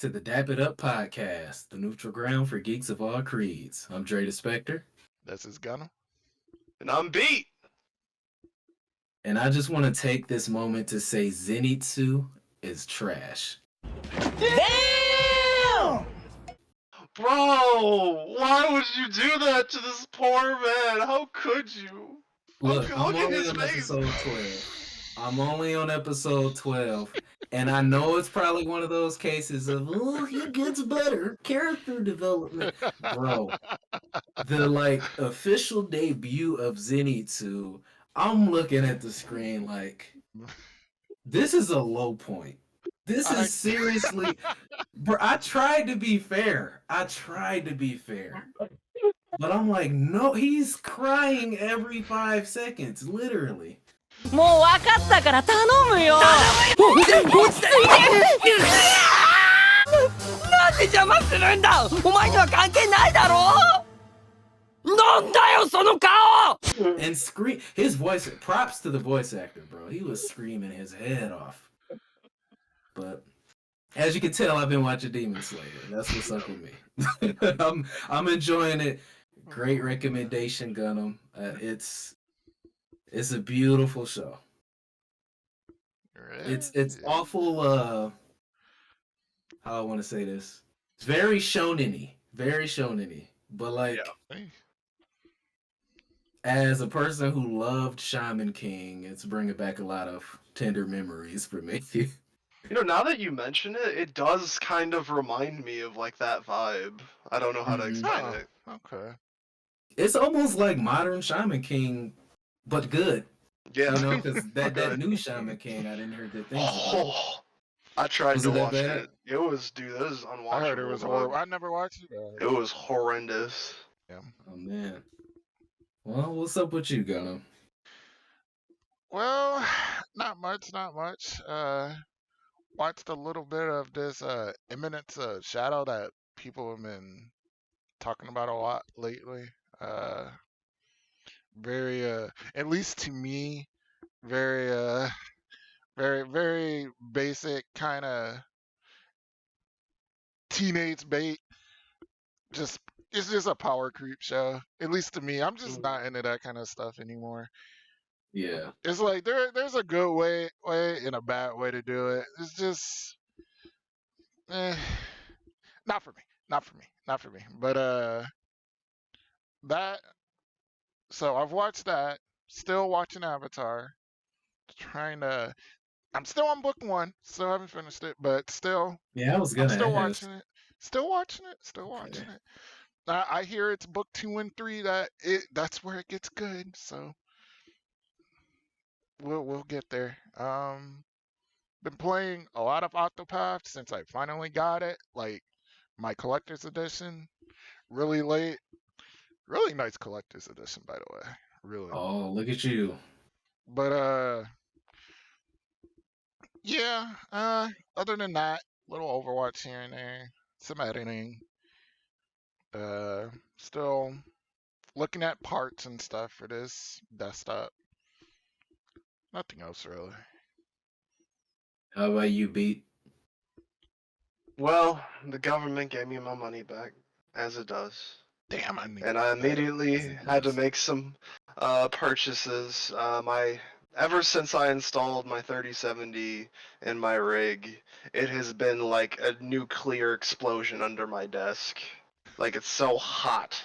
to the Dap It Up podcast, the neutral ground for geeks of all creeds. I'm Dray the Spectre, This is Gunnm. And I'm beat. and I just want to take this moment to say Zenitsu is trash. Damn! Bro, why would you do that to this poor man? How could you? Look, I'm Look at only his on face. episode 12. I'm only on episode 12, and I know it's probably one of those cases of, oh, he gets better. Character development. Bro, the official debut of Zenitsu, I'm looking at the screen like, this is a low point. This is seriously, bro. I tried to be fair. But I'm like, no, he's crying every 5 seconds, literally. もう分かったから頼むよ落ち着いてなんで邪魔するんだお前には関係ないだろなんだよその顔 And scream, his voice, props to the voice actor, bro. He was screaming his head off. But as you can tell, I've been watching Demon Slayer. That's what's up with me. I'm enjoying it. Great recommendation, Gunnm. It's a beautiful show. Really? It's awful. How I want to say this? It's very shonen-y, but like. Yeah. As a person who loved Shaman King, it's bringing back a lot of tender memories for me. You know, now that you mention it, it does kind of remind me of like that vibe. I don't know how to explain it. Okay. It's almost like modern Shaman King, but good. Yeah. You know, because that new Shaman King, I didn't hear good things about. Oh, I tried Was to it that watch bad? it. It was, dude, that was unwatchable. I heard it was horrible. I never watched it. It was horrendous. Yeah. Oh man. Well, what's up with you, Gunnm? Well, not much. Watched a little bit of this Imminent Shadow that people have been talking about a lot lately. Very at least to me, very very basic kind of teenage bait. It's just a power creep show. At least to me, I'm just not into that kind of stuff anymore. Yeah. It's like there's a good way and a bad way to do it. It's just not for me. But that so I've watched that. Still watching Avatar. I'm still on book 1. Still haven't finished it, but still Yeah, I was I'm gonna still ask. watching it. Still watching it. I hear it's book 2 and 3 that's where it gets good. So we'll get there. Been playing a lot of Octopath since I finally got it, like my collector's edition. Really late. Really nice collector's edition, by the way. Really. Oh, look at you. But yeah. Other than that, little Overwatch here and there, some editing. Still looking at parts and stuff for this desktop. Nothing else really. How about you, Beat? Well, the government gave me my money back, as it does. Damn, I need. And I immediately had to make some purchases. Ever since I installed my 3070 in my rig, it has been like a nuclear explosion under my desk. Like, it's so hot.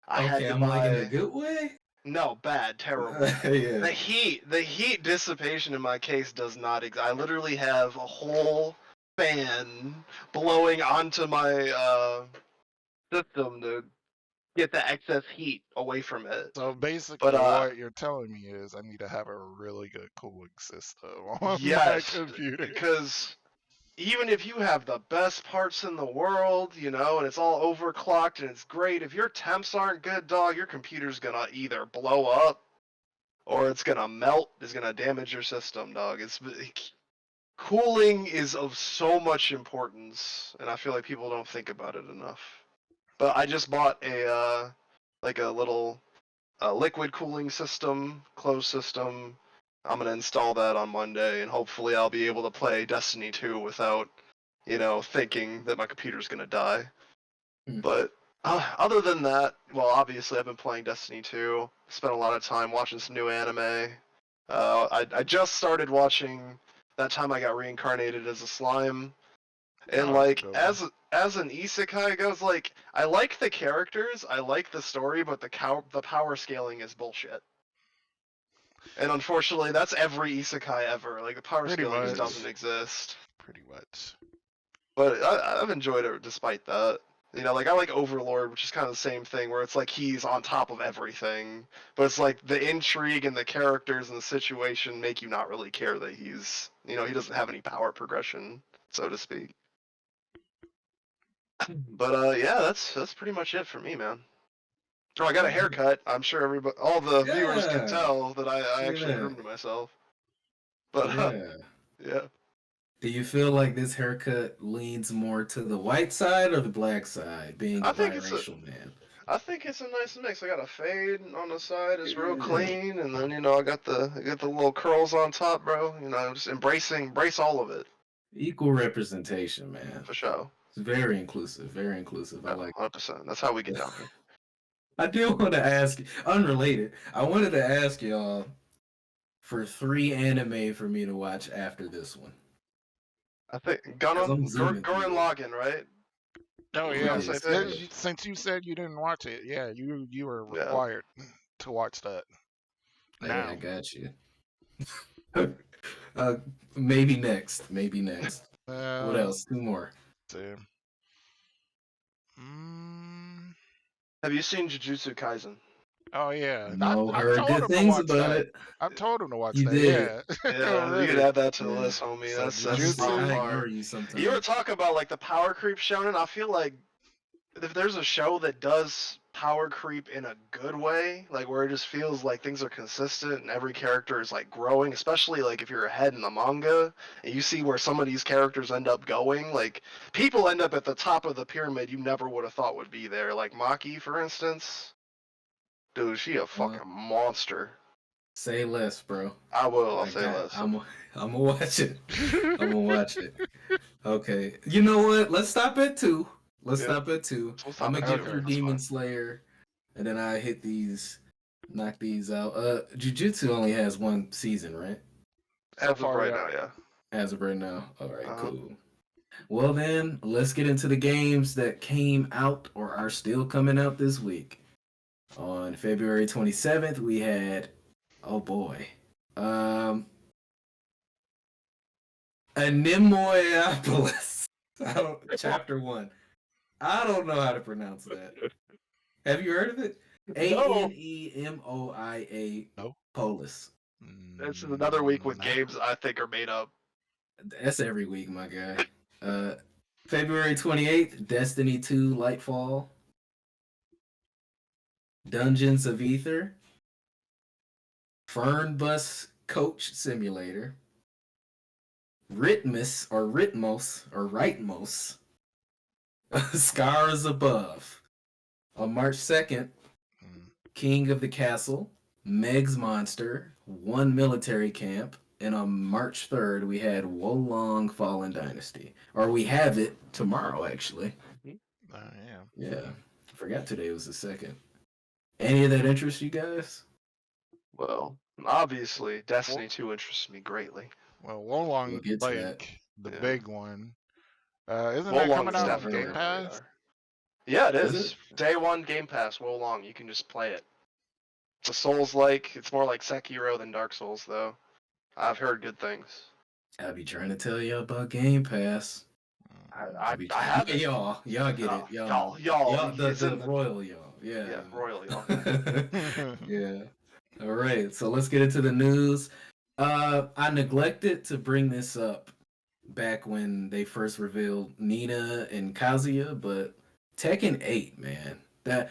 I had Okay, to I'm buy... like in a good way. No, bad, terrible. Yeah. The heat dissipation in my case does not exist. I literally have a whole fan blowing onto my system to get the excess heat away from it. So basically, But, what you're telling me is I need to have a really good cooling system on yes, my computer. because even if you have the best parts in the world, you know, and it's all overclocked and it's great, if your temps aren't good, dog, your computer's gonna either blow up or it's gonna melt, it's gonna damage your system, dog. Cooling is of so much importance, and I feel like people don't think about it enough. But I just bought a little liquid cooling system, closed system. I'm gonna install that on Monday, and hopefully I'll be able to play Destiny 2 without thinking that my computer's gonna die. Hmm. But other than that, well, obviously I've been playing Destiny 2. Spent a lot of time watching some new anime. I just started watching That Time I Got Reincarnated as a Slime. And Oh, that's a like good one. as an isekai goes, like I like the characters, I like the story, but the power scaling is bullshit. And unfortunately, that's every isekai ever. Like the power Pretty scaling just much. doesn't exist. Pretty much. But I've enjoyed it despite that. Like I like Overlord, which is kind of the same thing, where it's like he's on top of everything, but it's like the intrigue and the characters and the situation make you not really care that he's, he doesn't have any power progression, so to speak. But yeah, that's pretty much it for me, man. Oh, I got a haircut. I'm sure all the viewers can Yeah. tell that I actually Yeah. groomed myself. But Yeah. yeah. Do you feel like this haircut leans more to the white side or the black side, being I a think it's a biracial man? I think it's a nice mix. I got a fade on the side, it's real Yeah. clean, and then I got the little curls on top, bro. Just embrace all of it Equal representation, man. for sure. It's very inclusive. Very inclusive. I Yeah, like 100%. That's how we get down here. I do want to ask, unrelated, I wanted to ask y'all for 3 anime for me to watch after this one. I think Because I'm Gunnm, zooming through Gurren it. Lagann, right? Oh We yeah, on the same Yes. page? since you said you didn't watch it, yeah, you were Yeah. required to watch that. Hey, Now, I got you. Maybe next. Maybe next. What else? 2 more. Mm, Have you seen Jujutsu Kaisen? oh yeah, No, I heard told good him to things watch about that. it. I've told him to watch You that. did. Yeah, Yeah, you could already. add that to the Yeah. list, homie. So That's I just top Jujutsu. I bar. ignore you sometimes. You were talking about like the power creep shonen. I feel like if there's a show that does power creep in a good way, like where it just feels like things are consistent and every character is like growing, especially like if you're ahead in the manga and you see where some of these characters end up going, like people end up at the top of the pyramid you never would have thought would be there. Like Maki, for instance. Dude, she a fucking monster. Say less, bro. I'll say less. I'm gonna watch it. I'm gonna watch it. Okay. You know what? Let's stop at 2. Let's Yeah. stop at 2. We'll stop I'm at gonna get two, through that's Demon fine. Slayer, and then I knock these out. Jujutsu only has 1 season, right? As of far, right yeah. now, yeah. As of right now. All right, Uh-huh. cool. Well then, let's get into the games that came out or are still coming out this week. On February 27th, we had, oh boy, Anemoiopolis. Chapter 1. I don't know how to pronounce that. Have you heard of it? Anemoia No. Polis. This is another week with No. games I think are made up. That's every week, my guy. February 28th, Destiny 2 Lightfall. Dungeons of Ether. Fernbus Coach Simulator. Ritmos. Scars Above. On March 2nd, King of the Castle, Meg's Monster, One Military Camp, and on March 3rd, we had Wolong Fallen Dynasty. Or we have it tomorrow, actually. Yeah. Yeah. I forgot today was the 2nd. Any of that interest you guys? Well, obviously, Destiny 2 interests me greatly. Well, We'll Wolong, get to like that. the Yeah. big one. Isn't that Wolong coming is out on definitely Game on the Pass? radar. Yeah, it Is is. it? Day 1 Game Pass, Wolong. You can just play it. It's a Souls-like. It's more like Sekiro than Dark Souls, though. I've heard good things. I'll be trying to tell you about Game Pass. I have it. Y'all get it. Y'all, the it's in the royal y'all. Yeah. yeah, royal y'all. Yeah. All right. So let's get into the news. I neglected to bring this up back when they first revealed Nina and Kazuya, but Tekken 8, man. That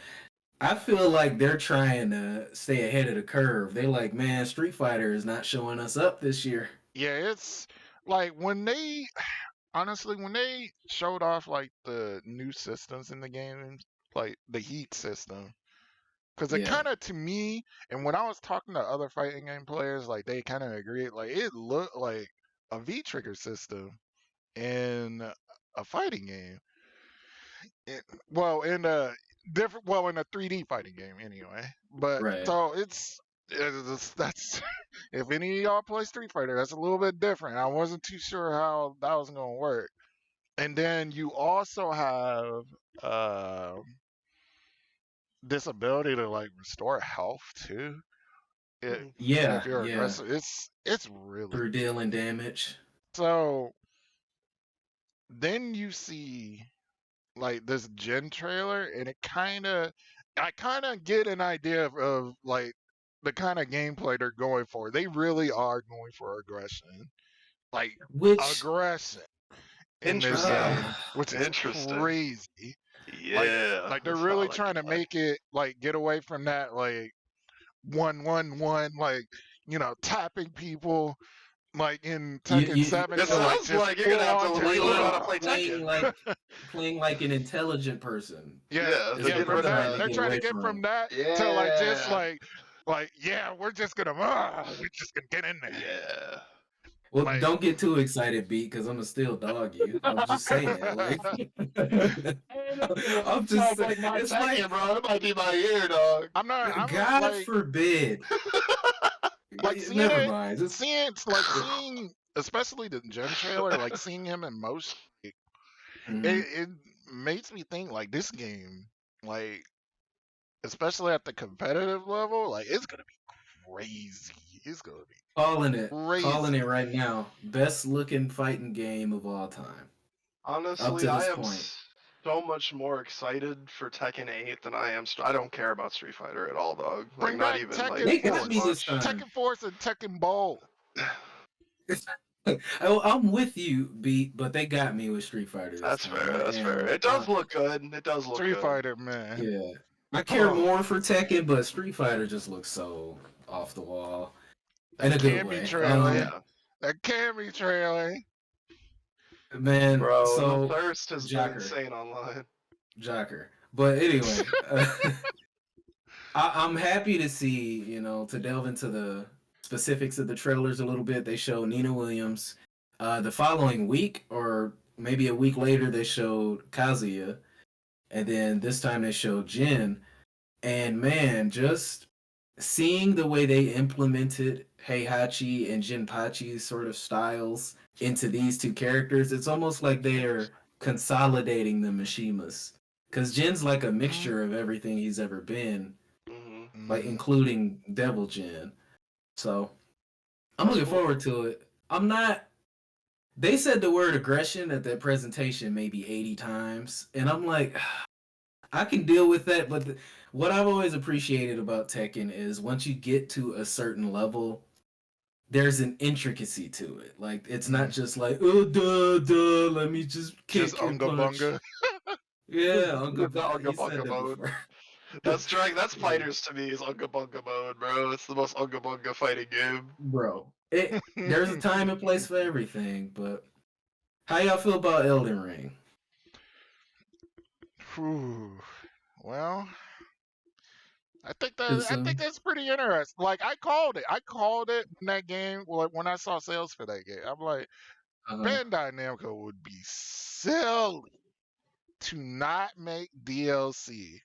I feel like they're trying to stay ahead of the curve. They're like, man, Street Fighter is not showing us up this year. Yeah, it's like when they showed off like the new systems in the game, like the heat system, because it Yeah. kind of, to me, and when I was talking to other fighting game players, like they kind of agreed, like it looked like a V trigger system, and a fighting game. Well, in a different, well, in a 3D fighting game anyway. But Right. so that's if any of y'all play Street Fighter, that's a little bit different. I wasn't too sure how that was gonna work. And then you also have this ability to like restore health too. Yeah, If you're yeah. aggressive, it's really Through dealing damage. so. Then you see like this Gen trailer, and I kind of get an idea of like the kind of gameplay they're going for. They really are going for aggression, like Which aggression in this Interesting. game, which is Interesting. crazy. Yeah. Like they're that's how I really like trying to play. make it like get away from that like 1-1-1, like tapping people like in Tekken 7 It to like sounds just like you're gonna have to full on relearn how to just play Tekken. playing like an intelligent person. Yeah, is to what get from rid of that. that. They're get trying to away get from that to like just Yeah. like yeah, we're just gonna get in there. Yeah. Well, Like- don't get too excited, Beat, because I'm gonna still dog you. I'm just saying, like, I'm just saying, it's like, bro. It might be my ear, dog. I'm God like forbid. Like seeing Never it, mind. Just seeing especially the Gen trailer, like seeing him in motion, Mhm. it makes me think like this game, like especially at the competitive level, like it's gonna be crazy. It's gonna be calling crazy. it right now. Best looking fighting game of all time. Honestly, to I this am point. so much more excited for Tekken 8 than I am. I don't care about Street Fighter at all, dog. Like, Bring not back even Tekken like They as got me this much. time. Tekken Force and Tekken Bowl. I'm with you, Beat, but they got me with Street Fighter this That's time. fair. That's and, fair. It does look good. It does look Street good. Fighter, man. Yeah. I care Oh. more for Tekken, but Street Fighter just looks so off the wall. In That a good can be way. trailer. Yeah, That can be trailer. Man, bro. so The thirst has been Jocker. insane online. Jocker. But anyway, I'm happy to see, to delve into the specifics of the trailers a little bit. They show Nina Williams. The following week, or maybe a week later, they showed Kazuya. And then this time they showed Jin. And man, just seeing the way they implemented Heihachi and Jinpachi's sort of styles into these two characters, it's almost like they're consolidating the Mishimas. Because Jin's like a mixture of everything he's ever been, like including Devil Jin. So I'm looking forward to it. I'm not. They said the word aggression at that presentation maybe 80 times, and I'm like, I can deal with that, but what I've always appreciated about Tekken is once you get to a certain level, there's an intricacy to it. Like, it's not just like, oh, duh, let me just kick Just and unga punch. bunga. Yeah, The Unga Unga He said Bunga that mode. before. That's That's fighters to me is Unga Bunga mode, bro. It's the most Unga Bunga fighting game. Bro, there's a time and place for everything, but how y'all feel about Elden Ring? Whew. Well, I think Too that's pretty interesting. Like I called it. When that game. Like when I saw sales for that game, I'm like, soon? Bandai Namco would be silly to not make DLC.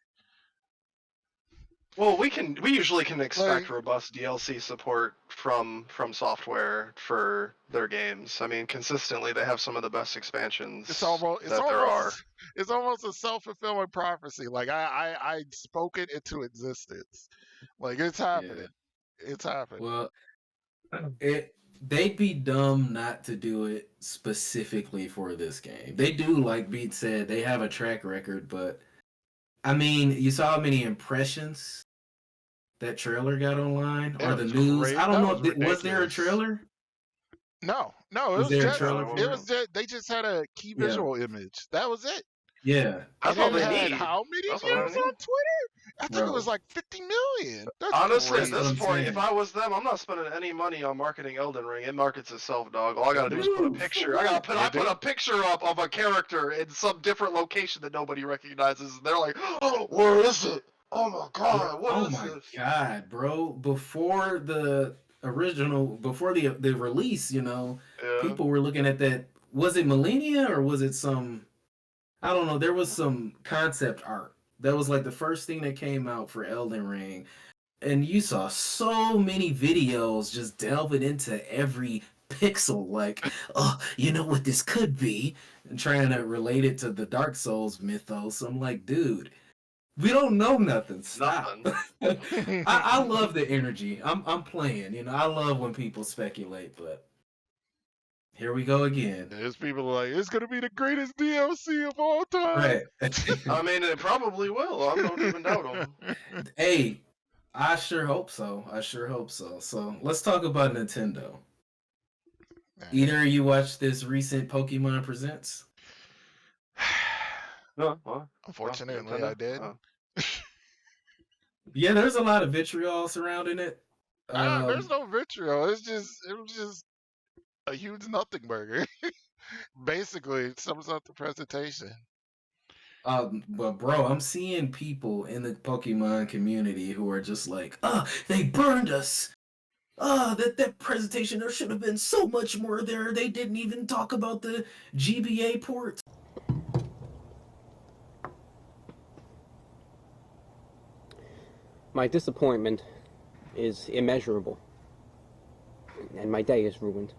Well, we usually can expect Like- robust DLC support from Software for their games. I mean, consistently they have some of the best expansions It's almost a self-fulfilling prophecy. Like I spoke it into existence. Like it's happening. It's happening. Well, they'd be dumb not to do it specifically for this game. They do, like Beat said, they have a track record, but I mean, you saw how many impressions that trailer got online, It or the was news. great. I don't That know. was Was there a ridiculous. trailer? No, it Was was there a just trailer for it it? was just they just had a key Yeah. visual image. That was it. Yeah. That's And all it they had need. how many That's views all on they need. Twitter? I think it Bro. was like 50 million. That's Honestly, at crazy. That's this what I'm point, saying. if I was them, I'm not spending any money on marketing Elden Ring. It markets itself, dog. All I gotta do is put a Dude, picture. for I what? put a picture up of a character in some different location that nobody recognizes, and they're like, "Oh, where is it? Oh my god, what Oh is my this?" god, bro! Before the release, Yeah. people were looking at that was it Millennia or was it some? I don't know. There was some concept art that was like the first thing that came out for Elden Ring, and you saw so many videos just delving into every pixel, like, oh, you know what this could be, and trying to relate it to the Dark Souls mythos. I'm like, dude, we don't know nothing. Stop. I love the energy. I'm playing. You know, I love when people speculate, but here we go again. There's people like, it's gonna be the greatest DLC of all time. Right. I mean, it probably will. I don't even doubt them. Hey, I sure hope so. I sure hope so. So let's talk about Nintendo. Either of you watched this recent Pokemon Presents? No, well, Unfortunately, Nintendo? I did. Yeah, there's a lot of vitriol surrounding it. There's no vitriol. It was just a huge nothing burger. Basically, it sums up the presentation. But bro, I'm seeing people in the Pokemon community who are just like, they burned us. That presentation, there should have been so much more there. They didn't even talk about the GBA ports. My disappointment is immeasurable, and my day is ruined.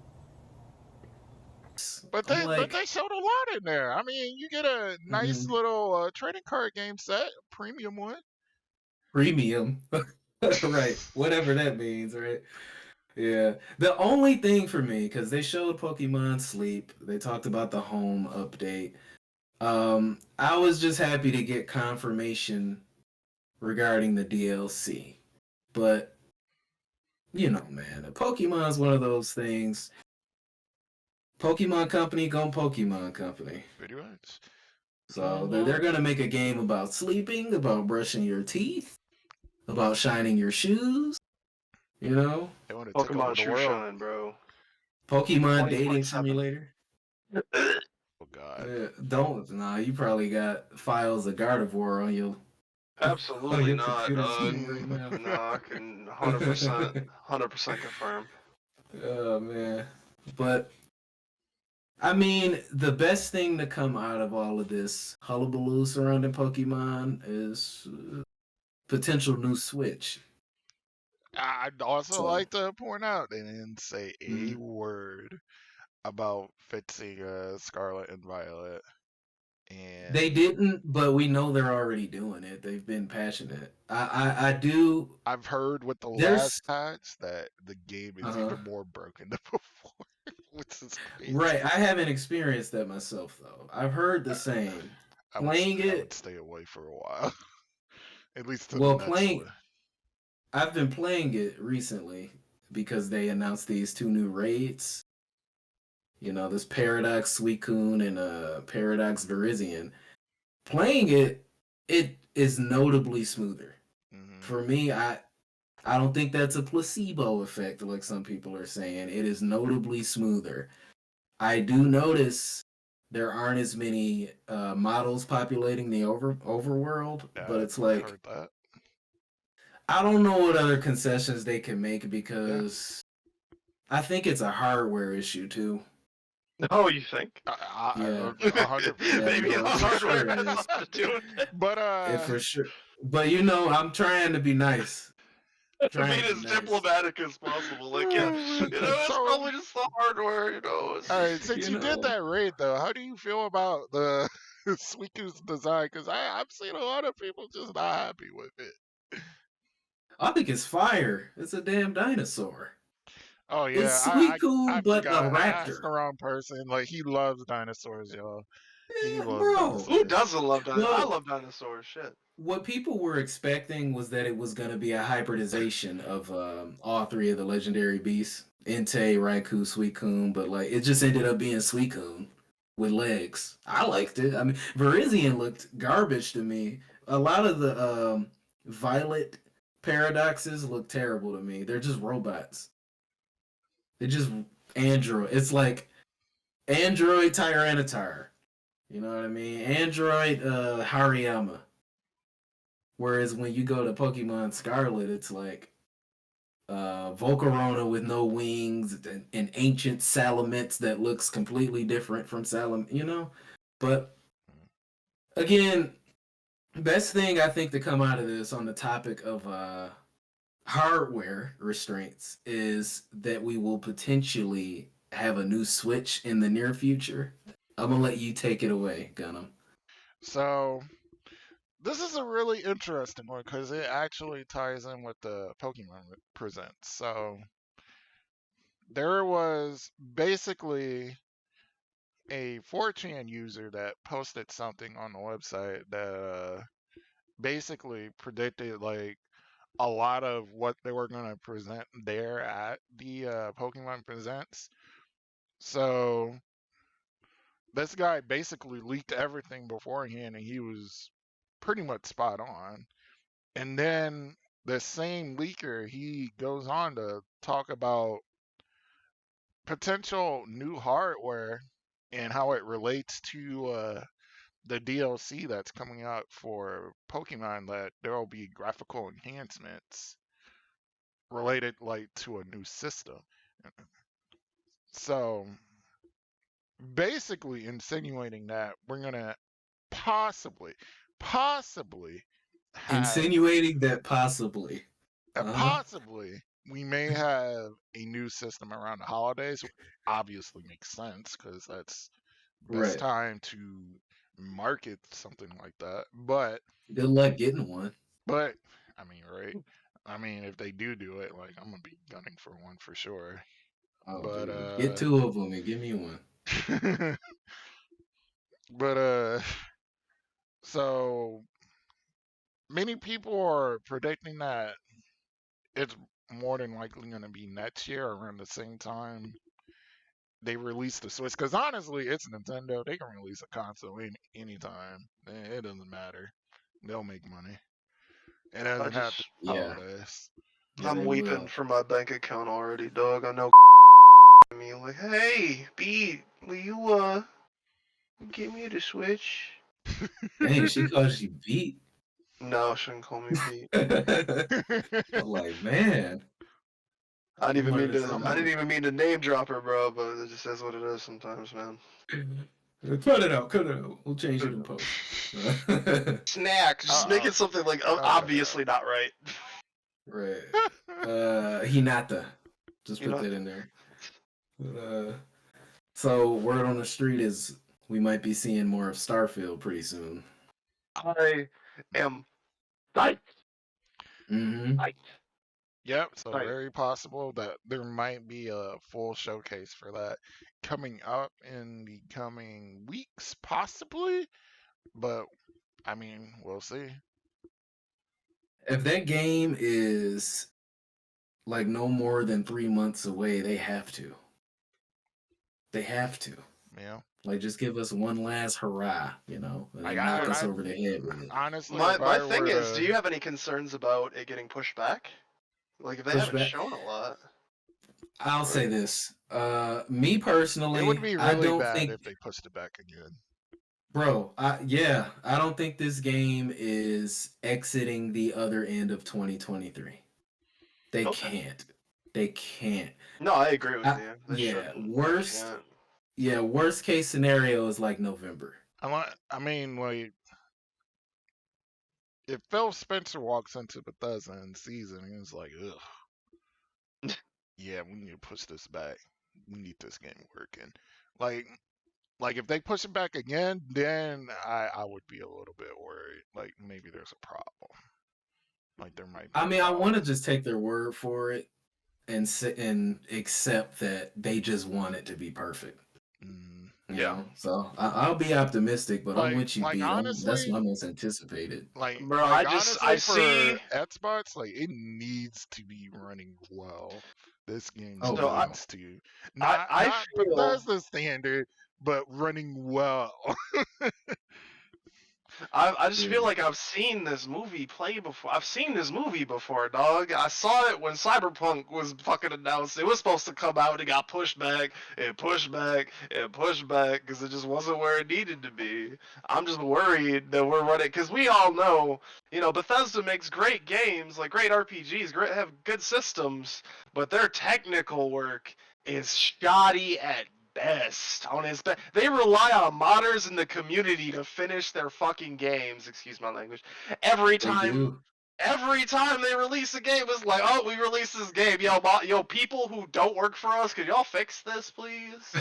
But I'm like, they showed a lot in there. I mean, you get a nice little trading card game set, premium one. premium. Right. Whatever that means, right? Yeah. The only thing for me, because they showed Pokemon Sleep, they talked about the home update. I was just happy to get confirmation regarding the DLC. But you know, man, Pokemon's one of those things. Pokemon Company gone Pokemon Company. Pretty much. So they're gonna make a game about sleeping, about brushing your teeth, about shining your shoes. You know, They want to take over Pokemon the Shoe world. Shine, bro. Pokemon dating 2027. simulator. Oh God. Don't. Nah, you probably got files of Gardevoir on your Absolutely your not, computer dog. screen right now. No, I can 100% confirm. Oh man, but I mean, the best thing to come out of all of this hullabaloo surrounding Pokemon is potential new Switch. I'd also So- like to point out they didn't say a Mhm. word about fixing Scarlet and Violet. And They didn't, but we know they're already doing it. They've been passionate. I do. I've heard with the There's- last patch that the game is Uh-huh. even more broken than before, which is crazy. Right, I haven't experienced that myself though. I've heard the same. Playing I it- would stay away for a while. At least to Well, the next playing- one. I've been playing it recently because they announced these two new raids. You know, this Paradox Suicune and Paradox Virizion. Playing it is notably smoother. Mhm. For me, I don't think that's a placebo effect like some people are saying. It is notably smoother. I do notice there aren't as many models populating the overworld, Yeah, but it's I like heard that. I don't know what other concessions they can make because I think it's a hardware issue too. Oh, you think? Yeah. 100%. Maybe no, the for hardware sure it has is. something to do with it. But Yeah, for sure. But you know, I'm trying to be nice. Trying Being to as be nice. diplomatic as possible. Like, yeah, you know, it's So- probably just the hardware, you know. It's all right, since You you did know. that raid though, how do you feel about the Suicune's design? Because I've seen a lot of people just not happy with it. I think it's fire. It's a damn dinosaur. Oh yeah, It's I Suicune, but a forgot. I asked raptor. the wrong person. Like he loves dinosaurs, y'all. He Yeah, loves bro. dinosaurs. Who doesn't love dinosaurs? I Well- love dinosaurs. Shit. What people were expecting was that it was going to be a hybridization of all three of the legendary beasts, Entei, Raikou, Suicune, but like it just ended up being Suicune with legs. I liked it. I mean, Virizion looked garbage to me. A lot of the Violet paradoxes look terrible to me. They're just robots. They're just android. It's like Android Tyranitar. You know what I mean? Android Hariyama. Whereas when you go to Pokemon Scarlet, it's like Volcarona with no wings, and ancient Salamence that looks completely different from But again, best thing I think to come out of this on the topic of hardware restraints is that we will potentially have a new Switch in the near future. I'm gonna let you take it away, Gunnm. So this is a really interesting one because it actually ties in with the Pokemon Presents. So there was basically a 4chan user that posted something on the website that basically predicted like a lot of what they were going to present there at the Pokemon Presents. So this guy basically leaked everything beforehand and he was pretty much spot on. And then the same leaker, he goes on to talk about potential new hardware and how it relates to the DLC that's coming out for Pokemon, that there will be graphical enhancements related like to a new system. So basically insinuating that we're gonna possibly have Insinuating that possibly. possibly we may have a new system around the holidays. Obviously makes sense because that's best Right. time to market something like that. But Good luck getting one. I mean, right? I mean, if they do it, like I'm gonna be gunning for one for sure. Oh, But dude. Get 2 of them and give me one. but so many people are predicting that it's more than likely going to be next year around the same time they release the Switch. Because honestly, it's Nintendo. They can release a console anytime. It doesn't matter. They'll make money. It doesn't have to be Yeah. holidays. Yeah, I'm they weeping will. for my bank account already, dog. I know me like, hey, B, will you give me the Switch? Dang, she calls you beat. No, she didn't call me B. I'm like, man. I didn't Wanted to I didn't even mean to name drop her, bro. But it just is what it is sometimes, man. Cut it out. We'll change it in post. Snack, just make it something like obviously not right. Right. Hinata. Just put Hinata. that in there. So word on the street is we might be seeing more of Starfield pretty soon. I am psyched. Mm-hmm. Yep, so Right. very possible that there might be a full showcase for that coming up in the coming weeks, possibly. But I mean, we'll see. If that game is like no more than 3 months away, they have to. They have to. Yeah. Like, just give us one last hurrah, and Like, knock us over the head with it. honestly, My if I thing were is, to, do you have any concerns about it getting pushed back? Like, if they haven't Pushback. shown a lot. I'll say this. Me personally, it would be I really don't bad think, if they pushed it back again. bro. I don't think this game is exiting the other end of 2023. They Okay. can't. They can't. No, I agree with you. They Yeah, shouldn't. worst. They can't. Yeah, worst case scenario is like November. I mean, like, if Phil Spencer walks into Bethesda in season, he's like, ugh, yeah, we need to push this back. We need this game working. Like if they push it back again, then I would be a little bit worried. Like maybe there's a problem. Like there might be. I mean, I want to just take their word for it and accept that they just want it to be perfect. You know? So I'll be optimistic, but I'm with you, Like B. honestly, That's my most anticipated. Like, Bro, honestly, I for see. Xbox, like it needs to be running well. This game Oh, So needs to not feel Bethesda standard, but running well. I just feel Yeah. like I've seen this movie play before. I've seen this movie before, dog. I saw it when Cyberpunk was fucking announced. It was supposed to come out. It got pushed back and pushed back and pushed back because it just wasn't where it needed to be. I'm just worried that we're running because we all know, Bethesda makes great games, like great RPGs, have good systems, but their technical work is shoddy at best on his best. They rely on modders in the community to finish their fucking games. Excuse my language. Every They time, do. every time they release a game, it's like, oh, we released this game. Yo, people who don't work for us, could y'all fix this, please?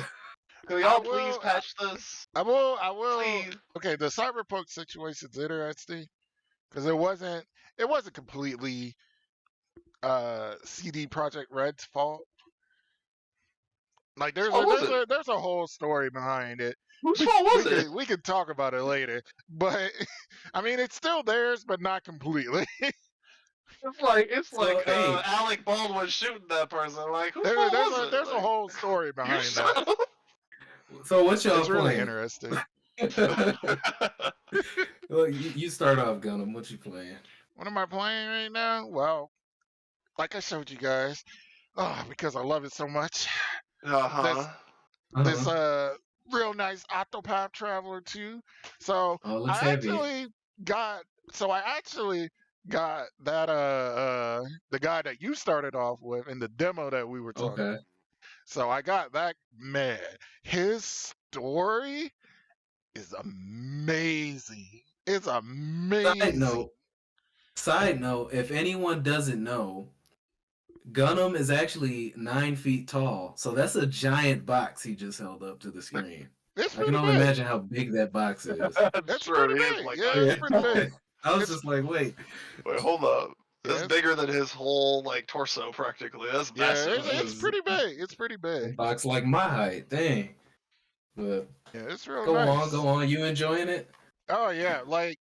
Could I y'all please will. patch this, I will. I will. please? Okay, the Cyberpunk situation's interesting because it wasn't completely CD Projekt Red's fault. Like there's What a was there's it? a there's a whole story behind it. Whose We fault we was it? could we could talk about it later, but I mean it's still theirs, but not completely. It's So like hey, Alec Baldwin shooting that person. Like, whose There, fault there's was a it? there's a Like, whole story you behind that. shut up. so what y'all It's really playing? interesting. Well, you start off, Gunnm. What you playing? What am I playing right now? Well, like I showed you guys, because I love it so much. Uh-huh. This Uh-huh. real nice Octopath Traveler 2. So Oh, it looks I heavy. actually got that the guy that you started off with in the demo that we were talking Okay. about. So I got that. Man, his story is amazing. It's Side amazing. note. Side note. If anyone doesn't know, Gunnm is actually 9 feet tall, so that's a giant box he just held up to the screen. It's I can pretty only big. imagine how big that box is. That's It's true. pretty He is big. like Yeah, 9 it's feet pretty tall. big. I was It's just like, wait. Wait, hold up. yeah, That's it's, bigger than his whole torso practically. That's yeah, massive. it's pretty big. It's pretty A big. box like my height. Dang. But Yeah, it's real go nice. on. You enjoying it? Oh yeah, like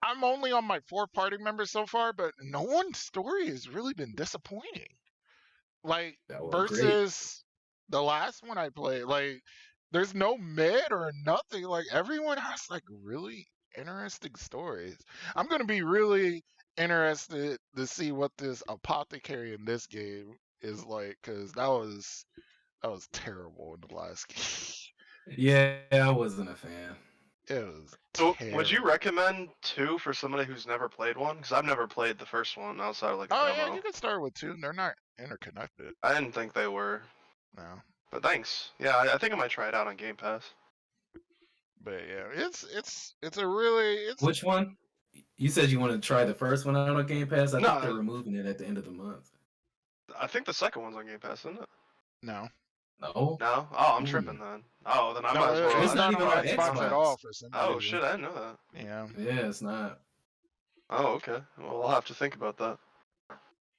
I'm only on my 4 party members so far, but no one's story has really been disappointing. Like That was great. versus the last one I played, like there's no mid or nothing. Like everyone has like really interesting stories. I'm gonna be really interested to see what this apothecary in this game is like, because that was terrible in the last game. Yeah, I wasn't a fan. It was So, would you terrible. recommend 2 for somebody who's never played one? Because I've never played the first one outside of a Oh yeah, demo. you can start with 2. They're not interconnected. I didn't think they were, No. but thanks. Yeah, I think I might try it out on Game Pass. But yeah, it's a really Which one? You said you wanted to try the first one out on Game Pass. I think they're No, removing it at the end of the month. I think the second one's on Game Pass, isn't it? no. No. No? Oh, I'm Ooh. tripping then. Oh, then I No, might as well. It's it's not not even on on Xbox at Xbox. all for some Oh, reason. shit, I didn't know that. Yeah. Yeah, it's not. Oh, okay. Well, I'll have to think about that.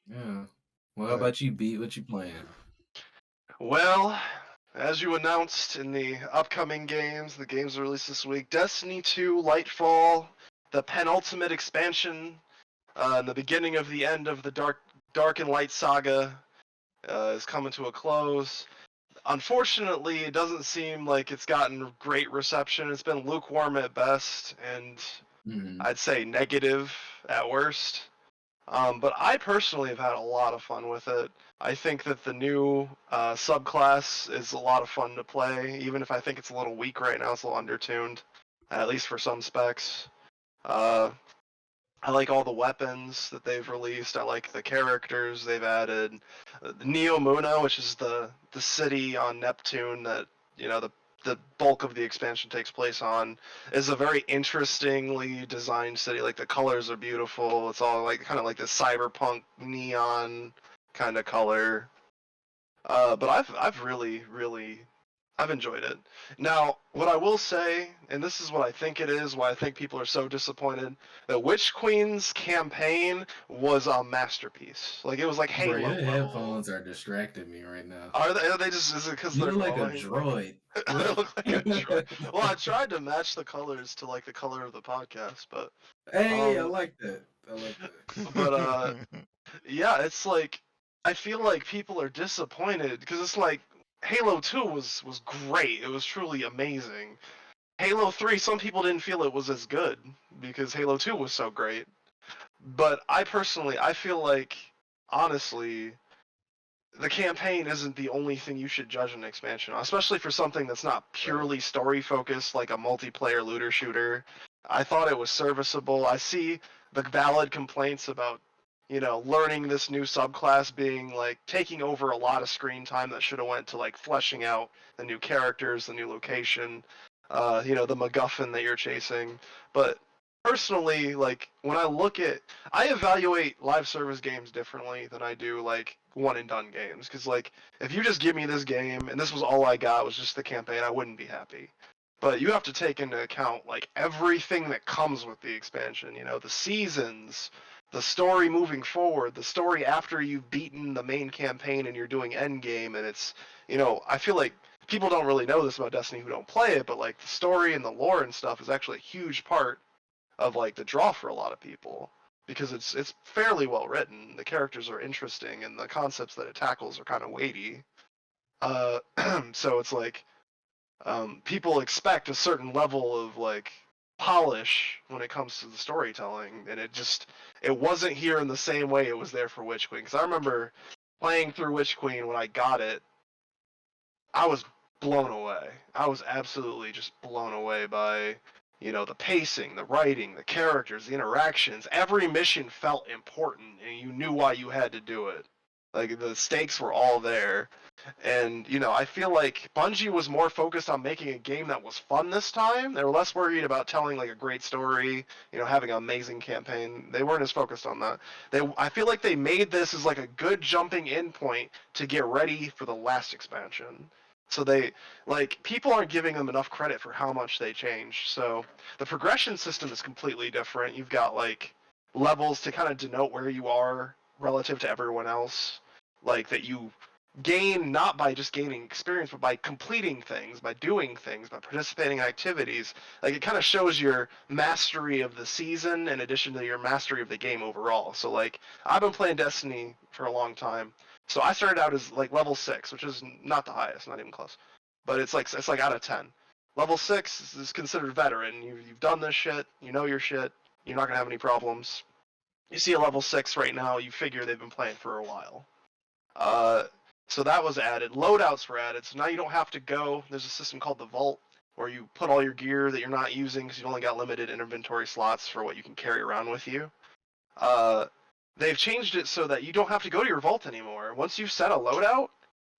Yeah. Well, how But about you, Beat? What you playing? Well, as you announced in the upcoming games, the games released this week, Destiny 2 Lightfall, the penultimate expansion, and the beginning of the end of the Dark and Light saga is coming to a close. Unfortunately, it doesn't seem like it's gotten great reception. It's been lukewarm at best, and Mhm. I'd say negative at worst. But I personally have had a lot of fun with it. I think that the new subclass is a lot of fun to play, even if I think it's a little weak right now. It's a little undertuned, at least for some specs. I like all the weapons that they've released. I like the characters they've added. Neo Muna, which is the city on Neptune that the bulk of the expansion takes place on, is a very interestingly designed city. Like the colors are beautiful. It's all like kind of like this cyberpunk neon kind of color. But I've really I've enjoyed it. Now, what I will say, and this is what I think it is, why I think people are so disappointed, the Witch Queen's campaign was a masterpiece. Like it was like Bro, Halo your level. headphones are distracting me right now. Are they just? Is it because You they're look like a glowing? droid. I look like a droid. Well, I tried to match the colors to like the color of the podcast, but Hey, I um, like that. I like that. but yeah, it's like I feel like people are disappointed because it's like Halo 2 was great. It was truly amazing. Halo 3, some people didn't feel it was as good because Halo 2 was so great. But I feel like, honestly, the campaign isn't the only thing you should judge an expansion on, especially for something that's not purely story focused, like a multiplayer looter shooter. I thought it was serviceable. I see the valid complaints about, learning this new subclass being like taking over a lot of screen time that should have went to like fleshing out the new characters, the new location, the MacGuffin that you're chasing. But personally, like when I evaluate live service games differently than I do like one and done games. Because like if you just give me this game and this was all I got was just the campaign, I wouldn't be happy. But you have to take into account like everything that comes with the expansion. The seasons, the story moving forward, the story after you've beaten the main campaign and you're doing endgame, and it's I feel like people don't really know this about Destiny who don't play it, but like the story and the lore and stuff is actually a huge part of like the draw for a lot of people because it's fairly well written. The characters are interesting and the concepts that it tackles are kind of weighty. So it's like people expect a certain level of like polish when it comes to the storytelling, and it wasn't here in the same way it was there for Witch Queen. Because I remember playing through Witch Queen when I got it, I was blown away. I was absolutely just blown away by the pacing, the writing, the characters, the interactions. Every mission felt important, and you knew why you had to do it. Like the stakes were all there. And I feel like Bungie was more focused on making a game that was fun this time. They were less worried about telling like a great story, having an amazing campaign. They weren't as focused on that. I feel like they made this as like a good jumping in point to get ready for the last expansion. So people aren't giving them enough credit for how much they changed. So the progression system is completely different. You've got like levels to kind of denote where you are relative to everyone else. Like that you gain not by just gaining experience, but by completing things, by doing things, by participating in activities. Like it kind of shows your mastery of the season in addition to your mastery of the game overall. So like I've been playing Destiny for a long time. So I started out as like level 6, which is not the highest, not even close. But it's like out of 10. Level 6 is considered veteran. You've done this shit, you know your shit, you're not gonna have any problems. You see a level 6 right now, you figure they've been playing for a while. So that was added. Loadouts were added, so now you don't have to go. There's a system called the Vault, where you put all your gear that you're not using because you only got limited inventory slots for what you can carry around with you. They've changed it so that you don't have to go to your vault anymore. Once you've set a loadout,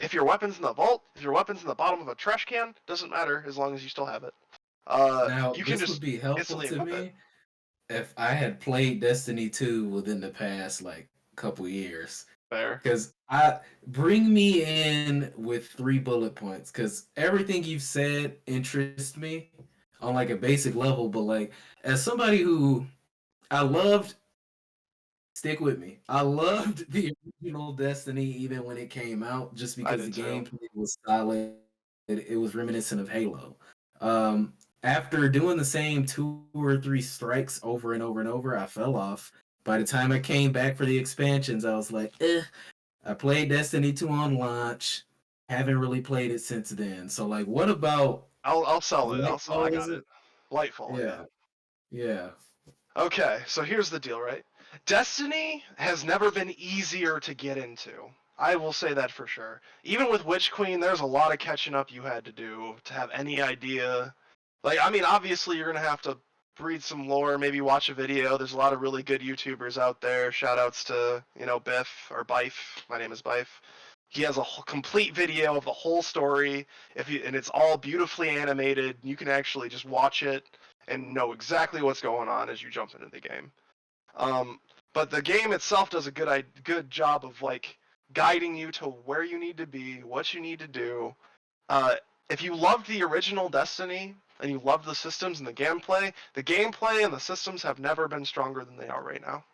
if your weapon's in the vault, if your weapon's in the bottom of a trash can, doesn't matter as long as you still have it. Now, You can this just would be helpful instantly to equip it. me if I had played Destiny 2 within the past like couple years. Fair. Because bring me in with 3 bullet points. Because everything you've said interests me on like a basic level, but like as somebody who I loved, stick with me. I loved the original Destiny even when it came out, just because the did too. gameplay was solid. It was reminiscent of Halo. After doing the same 2 or 3 strikes over and over and over, I fell off. By the time I came back for the expansions, I was like, I played Destiny 2 on launch. Haven't really played it since then. So like, what about I'll sell it. I Lightfall? got it. Lightfall, Yeah, yeah. Okay, so here's the deal, right? Destiny has never been easier to get into. I will say that for sure. Even with Witch Queen, there's a lot of catching up you had to do to have any idea. Like, I mean, obviously you're gonna have to read some lore, maybe watch a video. There's a lot of really good YouTubers out there. Shout outs to, Biff or Bife. My name is Bife. He has a complete video of the whole story, and it's all beautifully animated. You can actually just watch it and know exactly what's going on as you jump into the game. But the game itself does a good job of like guiding you to where you need to be, what you need to do. If you loved the original Destiny and you loved the systems and the gameplay and the systems have never been stronger than they are right now.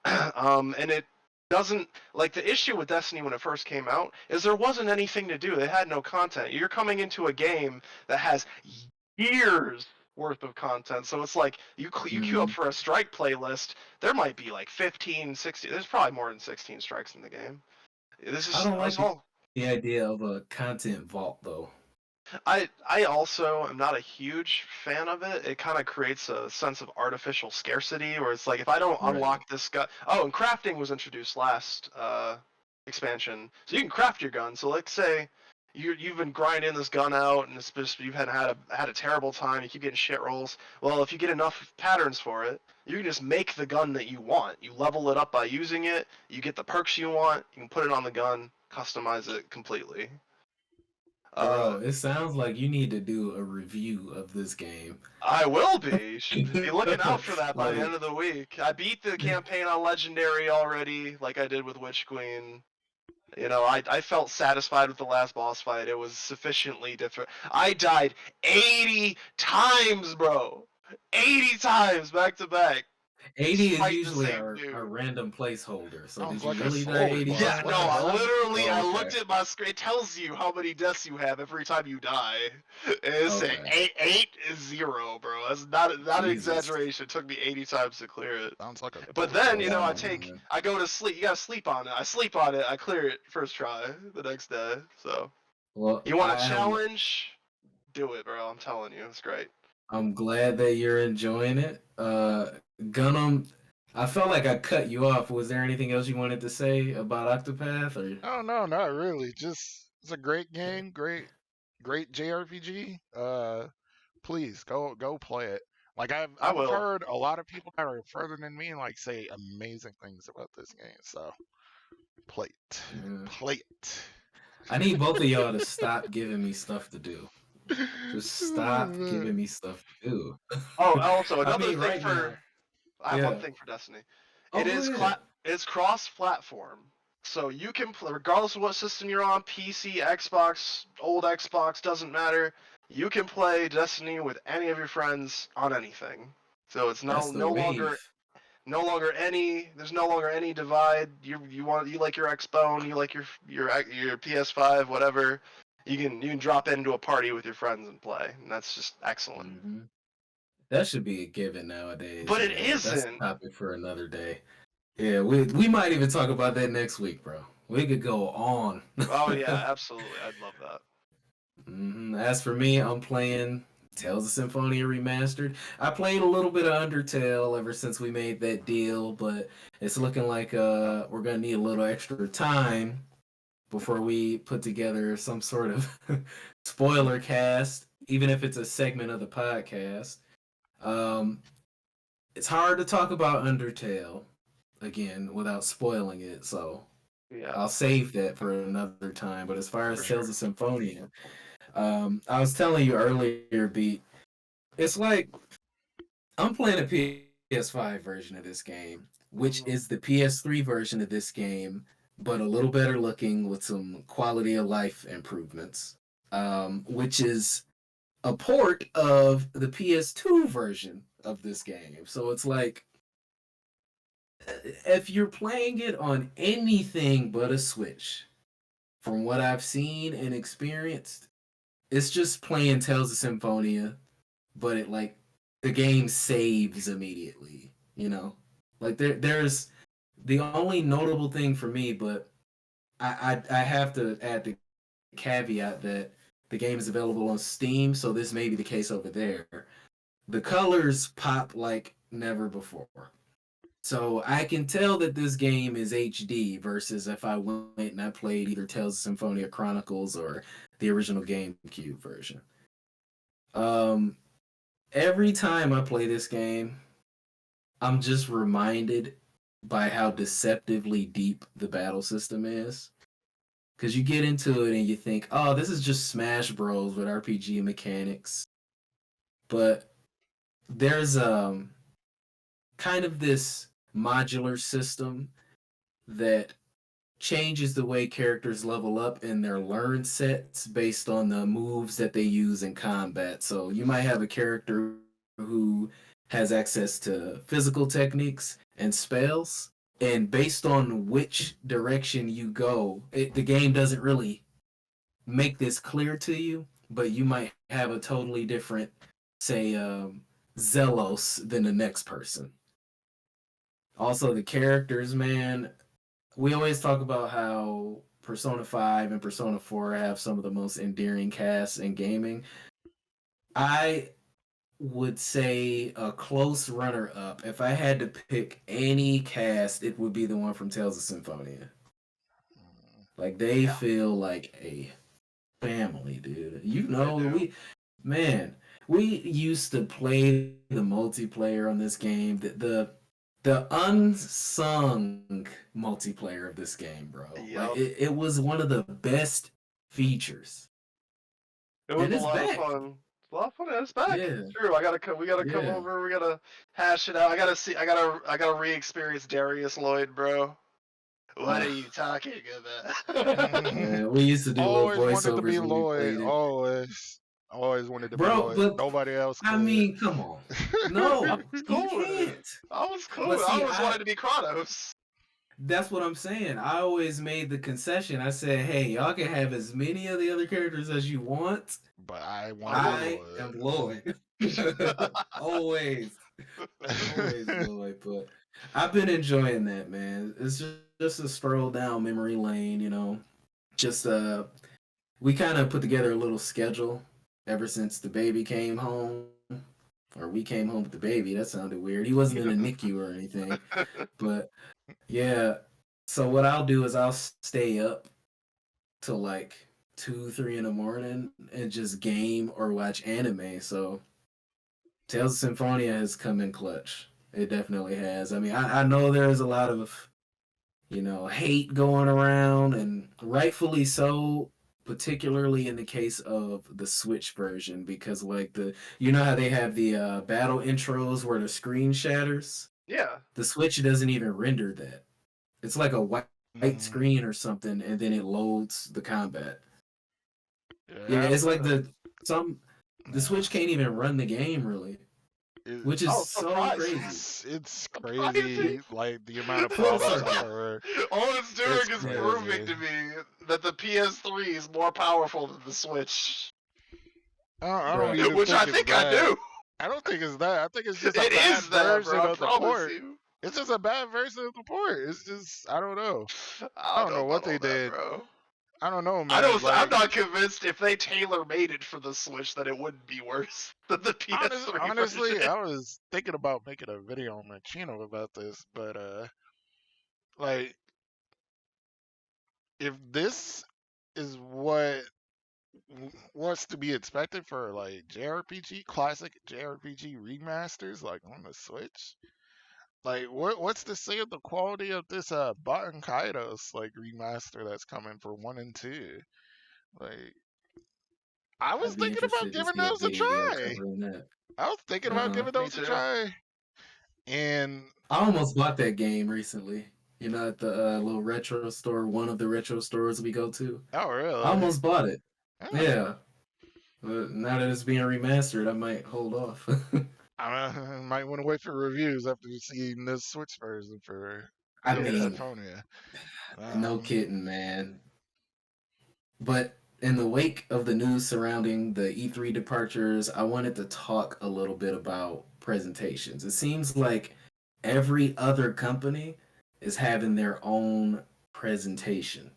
And it doesn't, like, the issue with Destiny when it first came out is there wasn't anything to do. They had no content. You're coming into a game that has years worth of content, so it's like you queue up for a strike playlist, there might be like 15, 16, there's probably more than 16 strikes in the game. I don't like the idea of a content vault though. I also am not a huge fan of it. It kind of creates a sense of artificial scarcity, where it's like if I don't Right. unlock this gun. Oh, and crafting was introduced last expansion, so you can craft your gun. So let's say you've been grinding this gun out, and it's just you've had a terrible time. You keep getting shit rolls. Well, if you get enough patterns for it, you can just make the gun that you want. You level it up by using it. You get the perks you want. You can put it on the gun, customize it completely. Bro, it sounds like you need to do a review of this game. I will be. You should be looking out for that by the Like- end of the week. I beat the campaign on Legendary already, like I did with Witch Queen. You know, I felt satisfied with the last boss fight. It was sufficiently different. I died 80 times, bro. 80 times back to back. 80 is Fight the usually same a dude. random placeholder. So Sounds did you like a really die Souls 80 boss Yeah, times? no, fight. I literally, I Okay. looked at my screen. It tells you how many deaths you have every time you die. And it's Okay. eight is 0, bro. That's not an Jesus. exaggeration. It took me 80 times to clear it. Sounds like a But Souls then, boss you know, Wow, fight. man. I go to sleep. You gotta sleep on it. I sleep on it. I clear it first try the next day. So, Well, you want a challenge? Do it, bro. I'm telling you, it's great. I'm glad that you're enjoying it. Gunnm, I felt like I cut you off. Was there anything else you wanted to say about Octopath? Or Oh no, not really. Just it's a great game, great JRPG. Please go play it. Like I I've will. heard a lot of people that are further than me like say amazing things about this game. So play it. Yeah. Play it. I need both of y'all to stop giving me stuff to do. Just stop Oh, giving man. me stuff to do. Oh, also I another mean, thing right for now. I have one Yeah. thing for Destiny. Oh, It go is ahead. it's cross-platform, so you can play regardless of what system you're on, PC, Xbox, old Xbox, doesn't matter. You can play Destiny with any of your friends on anything. So it's That's the wave. no longer any there's no longer any divide. You like your Xbone, you like your PS5, whatever. You can drop into a party with your friends and play, and that's just excellent. Hmm. That should be a given nowadays. But it man. That's a isn't. topic for another day. Yeah, we might even talk about that next week, bro. We could go on. Oh yeah, absolutely. I'd love that. As for me, I'm playing Tales of Symphonia Remastered. I played a little bit of Undertale ever since we made that deal, but it's looking like we're gonna need a little extra time before we put together some sort of spoiler cast, even if it's a segment of the podcast. It's hard to talk about Undertale again without spoiling it, so Yeah. I'll save that for another time. But as far as For Tales sure. of Symphonia, I was telling you earlier, Beat, it's like I'm playing a PS5 version of this game, which is the PS3 version of this game, but a little better looking with some quality of life improvements, which is a port of the PS2 version of this game. So it's like, if you're playing it on anything but a Switch, from what I've seen and experienced, it's just playing Tales of Symphonia, but it like the game saves immediately. You know, like there's the only notable thing for me, but I have to add the caveat that the game is available on Steam, so this may be the case over there. The colors pop like never before. So I can tell that this game is HD versus if I went and I played either Tales of Symphonia Chronicles or the original GameCube version. Every time I play this game, I'm just reminded by how deceptively deep the battle system is. Because you get into it and you think, oh, this is just Smash Bros. With RPG mechanics. But there's kind of this modular system that changes the way characters level up in their learn sets based on the moves that they use in combat. So you might have a character who has access to physical techniques and spells, and based on which direction you go, the game doesn't really make this clear to you, but you might have a totally different, say, Zelos than the next person. Also, the characters, man, we always talk about how Persona 5 and Persona 4 have some of the most endearing casts in gaming. I would say a close runner up. If I had to pick any cast, it would be the one from Tales of Symphonia. Like they Yeah. feel like a family, dude. You know, do. we used to play the multiplayer on this game. The unsung multiplayer of this game, bro. Like Yup. it was one of the best features. It was And a it's lot of back. fun. A lot of fun. And it's back. Yeah. True. We gotta come Yeah. over. We gotta hash it out. I gotta re-experience Darius Lloyd, bro. What are you talking about? Yeah, we used to do little Always wanted to be voiceovers when we Lloyd. played it. Always wanted to be Bro, Lloyd. but Nobody else could. I mean, come on. No, I was you cool with it. can't. I was cool. But I see, always wanted to be Kratos. That's what I'm saying. I always made the concession. I said, hey, y'all can have as many of the other characters as you want. But I want I Lloyd. am Lloyd. Always. Always Lloyd. But I've been enjoying that, man. It's just a stroll down memory lane, you know. Just we kind of put together a little schedule ever since the baby came home. Or we came home with the baby. That sounded weird. He wasn't in a NICU or anything. But yeah. So what I'll do is I'll stay up till like 2, 3 in the morning and just game or watch anime. So Tales of Symphonia has come in clutch. It definitely has. I mean, I know there's a lot of, you know, hate going around, and rightfully so, particularly in the case of the Switch version, because like you know how they have the battle intros where the screen shatters? Yeah. The Switch doesn't even render that. It's like a white screen or something, and then it loads the combat. Yeah, it's like the Switch can't even run the game really, which is so crazy. It's crazy, like the amount of problems that are. All it's doing It's is crazy. proving to me that the PS3 is more powerful than the Switch. I don't Bruh. even Which I it's think that. I do. I don't think it's that. I think it's just a It bad is that, version bro. I of the promise port. you. It's just a bad version of the port. It's just I don't know. I don't know what about they all that, did. bro. I don't know, man. I don't. I'm Like, not convinced if they tailor made it for the Switch that it wouldn't be worse than the PS3 honestly, version. I was thinking about making a video on my channel about this, but like, if this is what's to be expected for like classic JRPG remasters, like on the Switch, like what's to say of the quality of this Baten Kaitos like remaster that's coming for 1 and 2? Like, I was I'd be thinking about interested to giving see a those a video try. covering that. I was thinking about giving Me those a too. try. And I almost bought that game recently. You know, at the little retro store, one of the retro stores we go to. oh really? I almost bought it. Oh. Yeah. But now that it's being remastered, I might hold off. I might want to wait for reviews after seeing this Switch version for I Tales of mean, Symphonia. no kidding, man. But in the wake of the news surrounding the E3 departures, I wanted to talk a little bit about presentations. It seems like every other company is having their own presentation.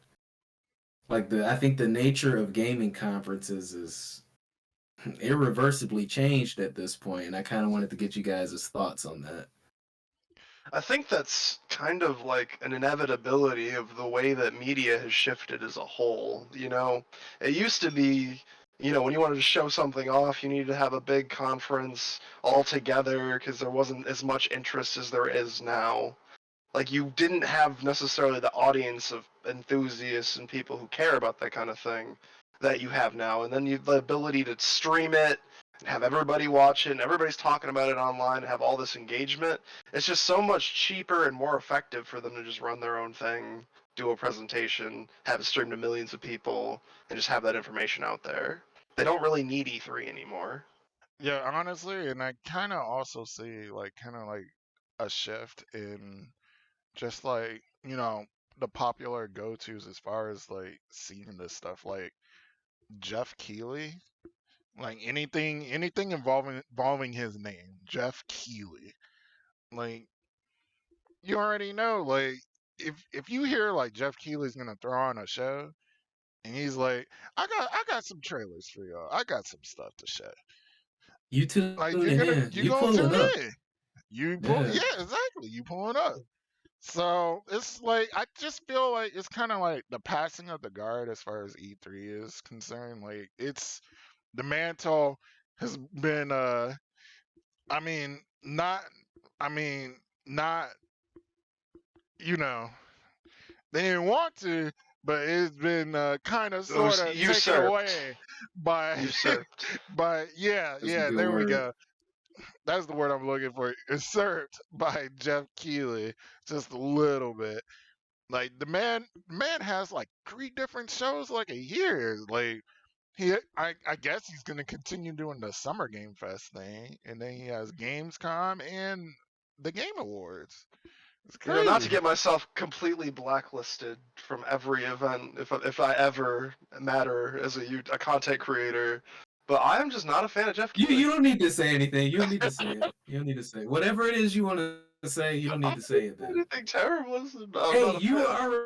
Like I think the nature of gaming conferences is irreversibly changed at this point, and I kind of wanted to get you guys' thoughts on that. I think that's kind of like an inevitability of the way that media has shifted as a whole. You know, it used to be, you know, when you wanted to show something off, you needed to have a big conference all together because there wasn't as much interest as there is now. Like, you didn't have necessarily the audience of enthusiasts and people who care about that kind of thing that you have now. And then you have the ability to stream it and have everybody watch it and everybody's talking about it online and have all this engagement. It's just so much cheaper and more effective for them to just run their own thing, do a presentation, have it streamed to millions of people, and just have that information out there. They don't really need E3 anymore. Yeah, honestly, and I kind of also see like a shift in just like, you know, the popular go-tos as far as like seeing this stuff, like Jeff Keighley, like anything involving his name, Jeff Keighley. Like, you already know, like, if you hear like Jeff Keighley's gonna throw on a show and he's like, I got some trailers for y'all. I got some stuff to show. You Like tuning in. you're You gonna pulling tune up. in. Yeah. Yeah, exactly. You pulling up. So it's like I just feel like it's kind of like the passing of the guard as far as E3 is concerned. Like it's the mantle has been I mean not I mean not you know they didn't want to, but it's been kind of It was sort of taken usurped. away by Usurped. by yeah That's a good there we word. go. That's the word I'm looking for. Usurped by Jeff Keighley just a little bit. Like the man has like 3 different shows like a year. Like I guess he's gonna continue doing the Summer Game Fest thing, and then he has Gamescom and the Game Awards. It's You know, not to crazy. get myself completely blacklisted from every event, if I ever matter as a content creator, but I am just not a fan of Jeff Keighley. You don't need to say anything. You don't need to say it. You don't need to say it. Whatever it is you want to say. You don't need to say it. Then. Anything terrible? I'm Hey, not a you fan. are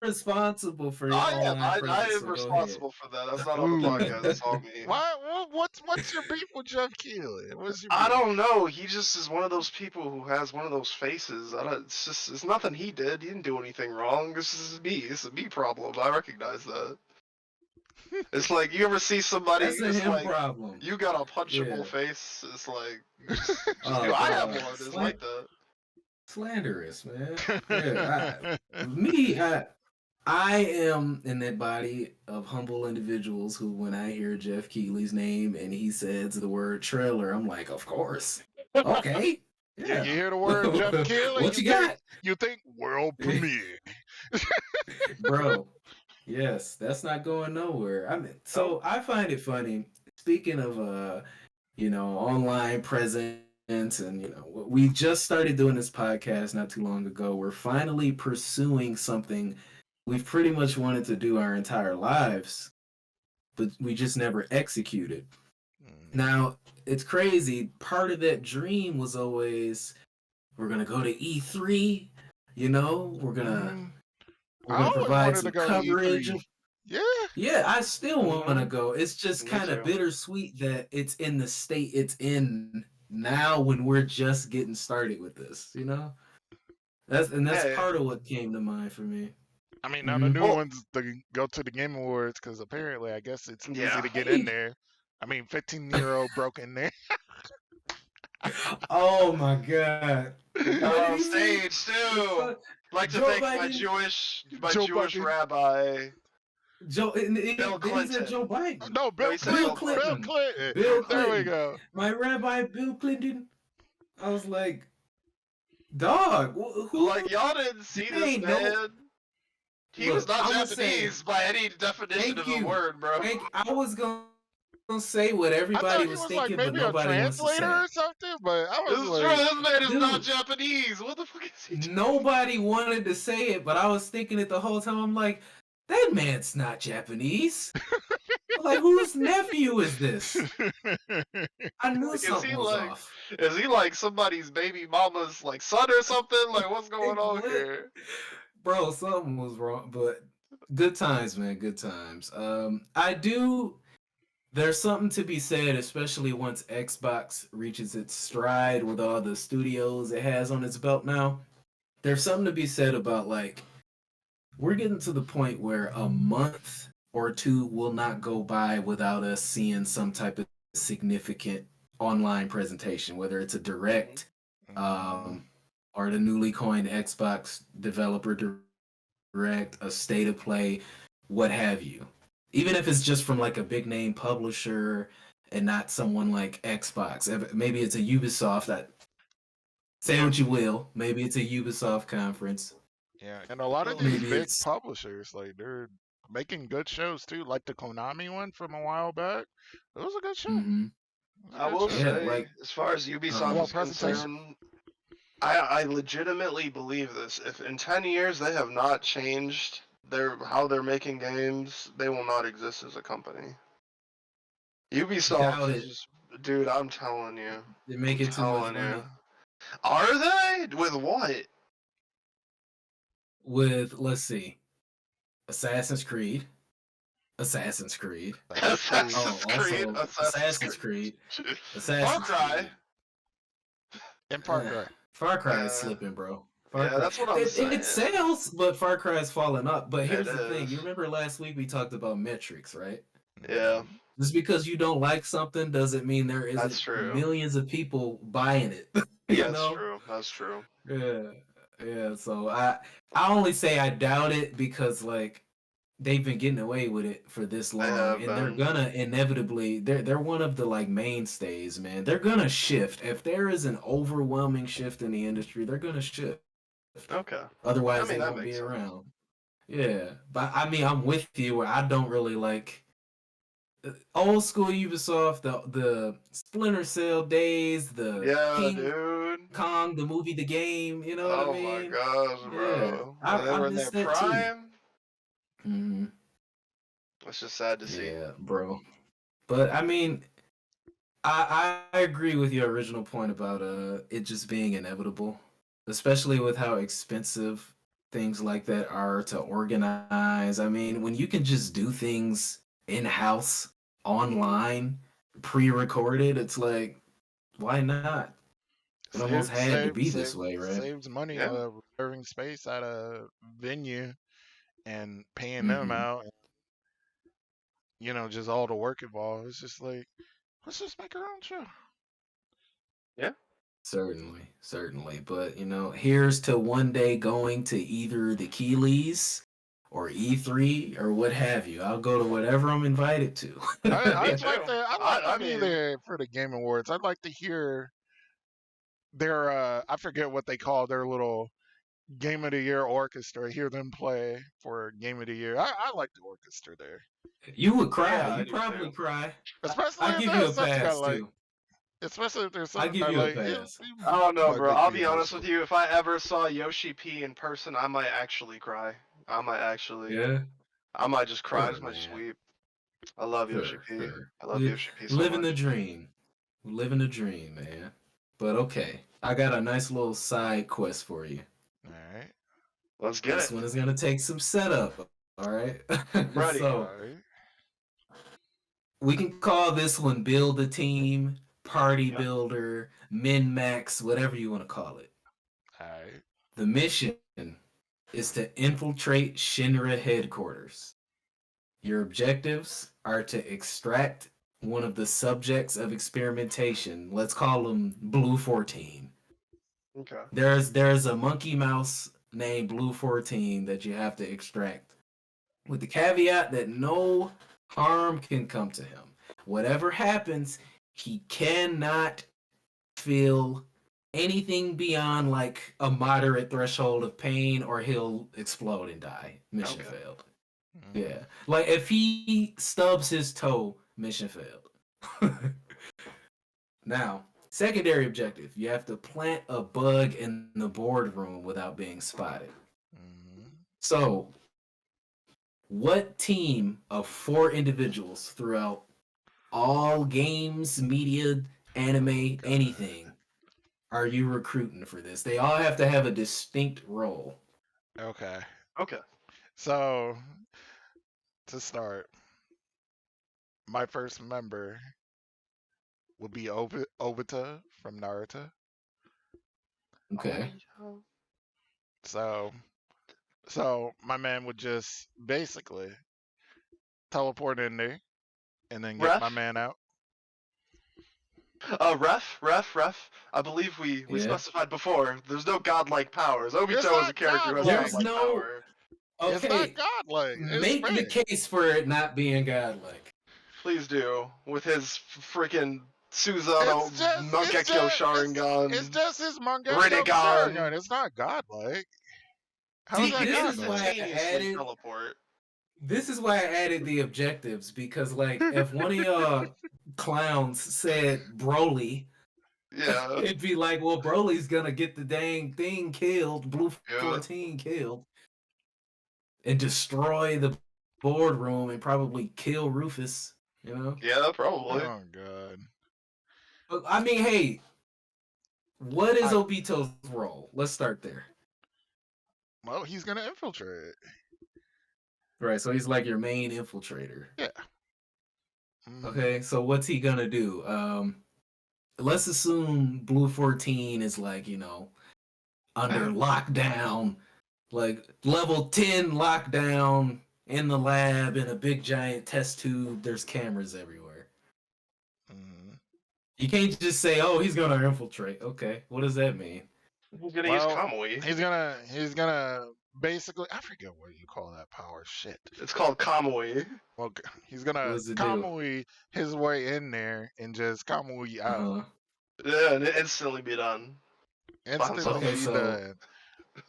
responsible for your I am. online I presence. am So go ahead. responsible for that. That's not on the Ooh. podcast. That's all me. What's your beef with Jeff Keighley? What's your I beef? don't know. He just is one of those people who has one of those faces. It's nothing he did. He didn't do anything wrong. This is me. It's a me problem. I recognize that. It's like you ever see somebody That's a just him like problem. you got a punchable Yeah. face. It's like Oh, I have God. one. It's like that. Slanderous, man. Yeah, I am in that body of humble individuals who, when I hear Jeff Keighley's name and he says the word trailer, I'm like, of course. Okay. You Yeah. hear the word Jeff Keighley? What you got? You think world Yeah. premiere. Bro, yes, that's not going nowhere. I mean, so I find it funny. Speaking of online presence, and we just started doing this podcast not too long ago. We're finally pursuing something we've pretty much wanted to do our entire lives, but we just never executed. Now, it's crazy. Part of that dream was always we're gonna go to E3, we're gonna I always provide wanted some to go to coverage. E3. Yeah, I still want to go. It's just Me kind of too. bittersweet that it's in the state it's in now when we're just getting started with this, That's Yeah. part of what came to mind for me. I mean, now the new Well- ones to go to the Game Awards because apparently, I guess it's easy Yeah. to get in there. I mean, 15-year-old broke in there. Oh my god. On stage too. Like to Joe thank my Biden- Jewish Joe Jewish Biden. rabbi. Bill Bill He said Clinton. Joe Biden. No, Bill he said Clinton. Bill Clinton. Bill Bill There we Clinton. go. My rabbi Bill Clinton. I was like, dog, who? Like y'all didn't see this Hey, no. man. He was Look, not I was Japanese by any definition Thank of you. the word, bro. I was gonna say what I everybody thought he was was thinking, like but maybe a nobody wants to say. translator or something, but I This was is like, true. This man is not Dude. Japanese. What the fuck is he doing? Nobody wanted to say it, but I was thinking it the whole time. I'm like, that man's not Japanese. Like, whose nephew is this? I knew Like, is something he was like- off. Is he like somebody's baby mama's like son or something? Like what's going on What? here? Bro, something was wrong, but good times, man, good times. There's something to be said, especially once Xbox reaches its stride with all the studios it has on its belt now. There's something to be said about, like, we're getting to the point where a month or two will not go by without us seeing some type of significant online presentation, whether it's a direct, or the newly coined Xbox Developer Direct, a state of play, what have you. Even if it's just from like a big name publisher and not someone like Xbox. Maybe it's a Ubisoft. Say what you will. Maybe it's a Ubisoft conference. yeah, and a lot of Maybe these big it's- publishers, like they're making good shows too. Like the Konami one from a while back, it was a good show. Mhm. It was a I good will show. Yeah, say, like- as far as Ubisoft Well, is presentation. concerned, I legitimately believe this. If in 10 years they have not changed how they're making games, they will not exist as a company. Ubisoft Doubt is it. just, dude, I'm telling you. They make it too much Telling money. you. Are they? With what? with, let's see, Assassin's Creed. Assassin's Creed. Assassin's Oh, Creed. also Assassin's Creed. Far Assassin's Cry. Creed. And Far Cry. Far Cry is slipping, bro. Far Yeah, Cry. that's what I'm saying. It sells, but Far Cry is falling up. But here's It the thing. is. You remember last week we talked about metrics, right? Yeah, Just because you don't like something doesn't mean there that's isn't true. millions of people buying it. you That's know? true. That's true. Yeah. So I only say I doubt it because like they've been getting away with it for this long, have and they're been. gonna inevitably they're one of the like mainstays, man. They're gonna shift. If there is an overwhelming shift in the industry, they're gonna shift. Okay. Otherwise, I mean, they that won't be makes sense. around. Yeah, but I mean, I'm with you. Where I don't really like old school Ubisoft, the Splinter Cell days, the Yeah, King dude. Kong, the movie, the game. You know what I Oh my mean? gosh, Yeah, bro. When they I were in miss their that too. prime, hmm it's just sad to see. Yeah, bro. But I mean, I agree with your original point about it just being inevitable, especially with how expensive things like that are to organize. I mean, when you can just do things in-house, online, pre-recorded, it's like, why not? It almost had to be this way, right? Saves money Yeah. reserving space at a venue and paying them hmm out. You know, just all the work involved. It's just like, let's just make our own show. Yeah. Certainly. But here's to one day going to either the Keeleys or E3 or what have you. I'll go to whatever I'm invited to. I'd too. like to. I I'd be mean- there for the Game Awards. I'd like to hear their. I forget what they call their little Game of the Year orchestra. Hear them play for Game of the Year. I like the orchestra there, You would cry. Yeah, I You do probably too. cry. especially I if give you there's a something I pass like. too. Especially if there's I something give I you a like. pass. I don't know, Like bro. a I'll good be honest musical. with you. If I ever saw Yoshi P in person, I might actually cry. I might actually. Yeah. I might just cry. It's Sure, my man. sweep. I love Yoshi P. Sure. I love Yoshi P so Living much. the dream. Living the dream, man. But okay. I got a nice little side quest for you. All right. Let's get This it. one is gonna take some setup. All right. Ready. So All right. we can call this one build a team, party Yeah. builder, min max, whatever you want to call it. All right. The mission is to infiltrate Shinra headquarters. Your objectives are to extract one of the subjects of experimentation. Let's call him Blue 14. Okay. There's a monkey mouse named Blue 14 that you have to extract, with the caveat that no harm can come to him. Whatever happens, he cannot feel anything beyond like a moderate threshold of pain, or he'll explode and die. Mission Okay. failed. Mhm. Yeah. Like if he stubs his toe, mission failed. Now, secondary objective, you have to plant a bug in the boardroom without being spotted. Mhm. So, what team of 4 individuals throughout all games, media, anime, anything are you recruiting for this? They all have to have a distinct role. Okay. Okay. So to start, my first member would be Obita from Naruto. Okay. So my man would just basically teleport in there and then get my Ref? man out. Ref. I believe we Yeah. specified before. There's no godlike powers. Obito is a not character who has godlike. There's godlike no- power. It's Okay. not godlike. It's Make the fake. case for it not being godlike. Please do. With his freaking Susanoo It's just- Mangekyo it's Sharingan. It's just his Mangekyo Rinnegan. Sharingan. It's not godlike. How's See, that this is godlike? why I instantaneously added- teleport. This is why I added the objectives, because like if one of y'all clowns said Broly, Yeah. it'd be like, well, Broly's gonna get the dang thing killed, Blue Yeah. 14 killed, and destroy the boardroom and probably kill Rufus, Yeah, probably. Oh god. But, I mean, hey, what is I- Obito's role? Let's start there. Well, he's gonna infiltrate. Right, so he's like your main infiltrator. Yeah. Mhm. Okay, so what's he gonna do? Let's assume Blue 14 is like, under lockdown, like level 10 lockdown in the lab in a big giant test tube. There's cameras everywhere. Mhm. You can't just say, "Oh, he's gonna infiltrate." Okay, what does that mean? He's gonna use Well, Kamui. he's gonna basically, I forget what you call that power. Shit. It's called Kamui. Well, he's What gonna does it do? Kamui his way in there and just Kamui out. Uh-huh. Yeah, and it instantly be done. Instantly Okay, so done.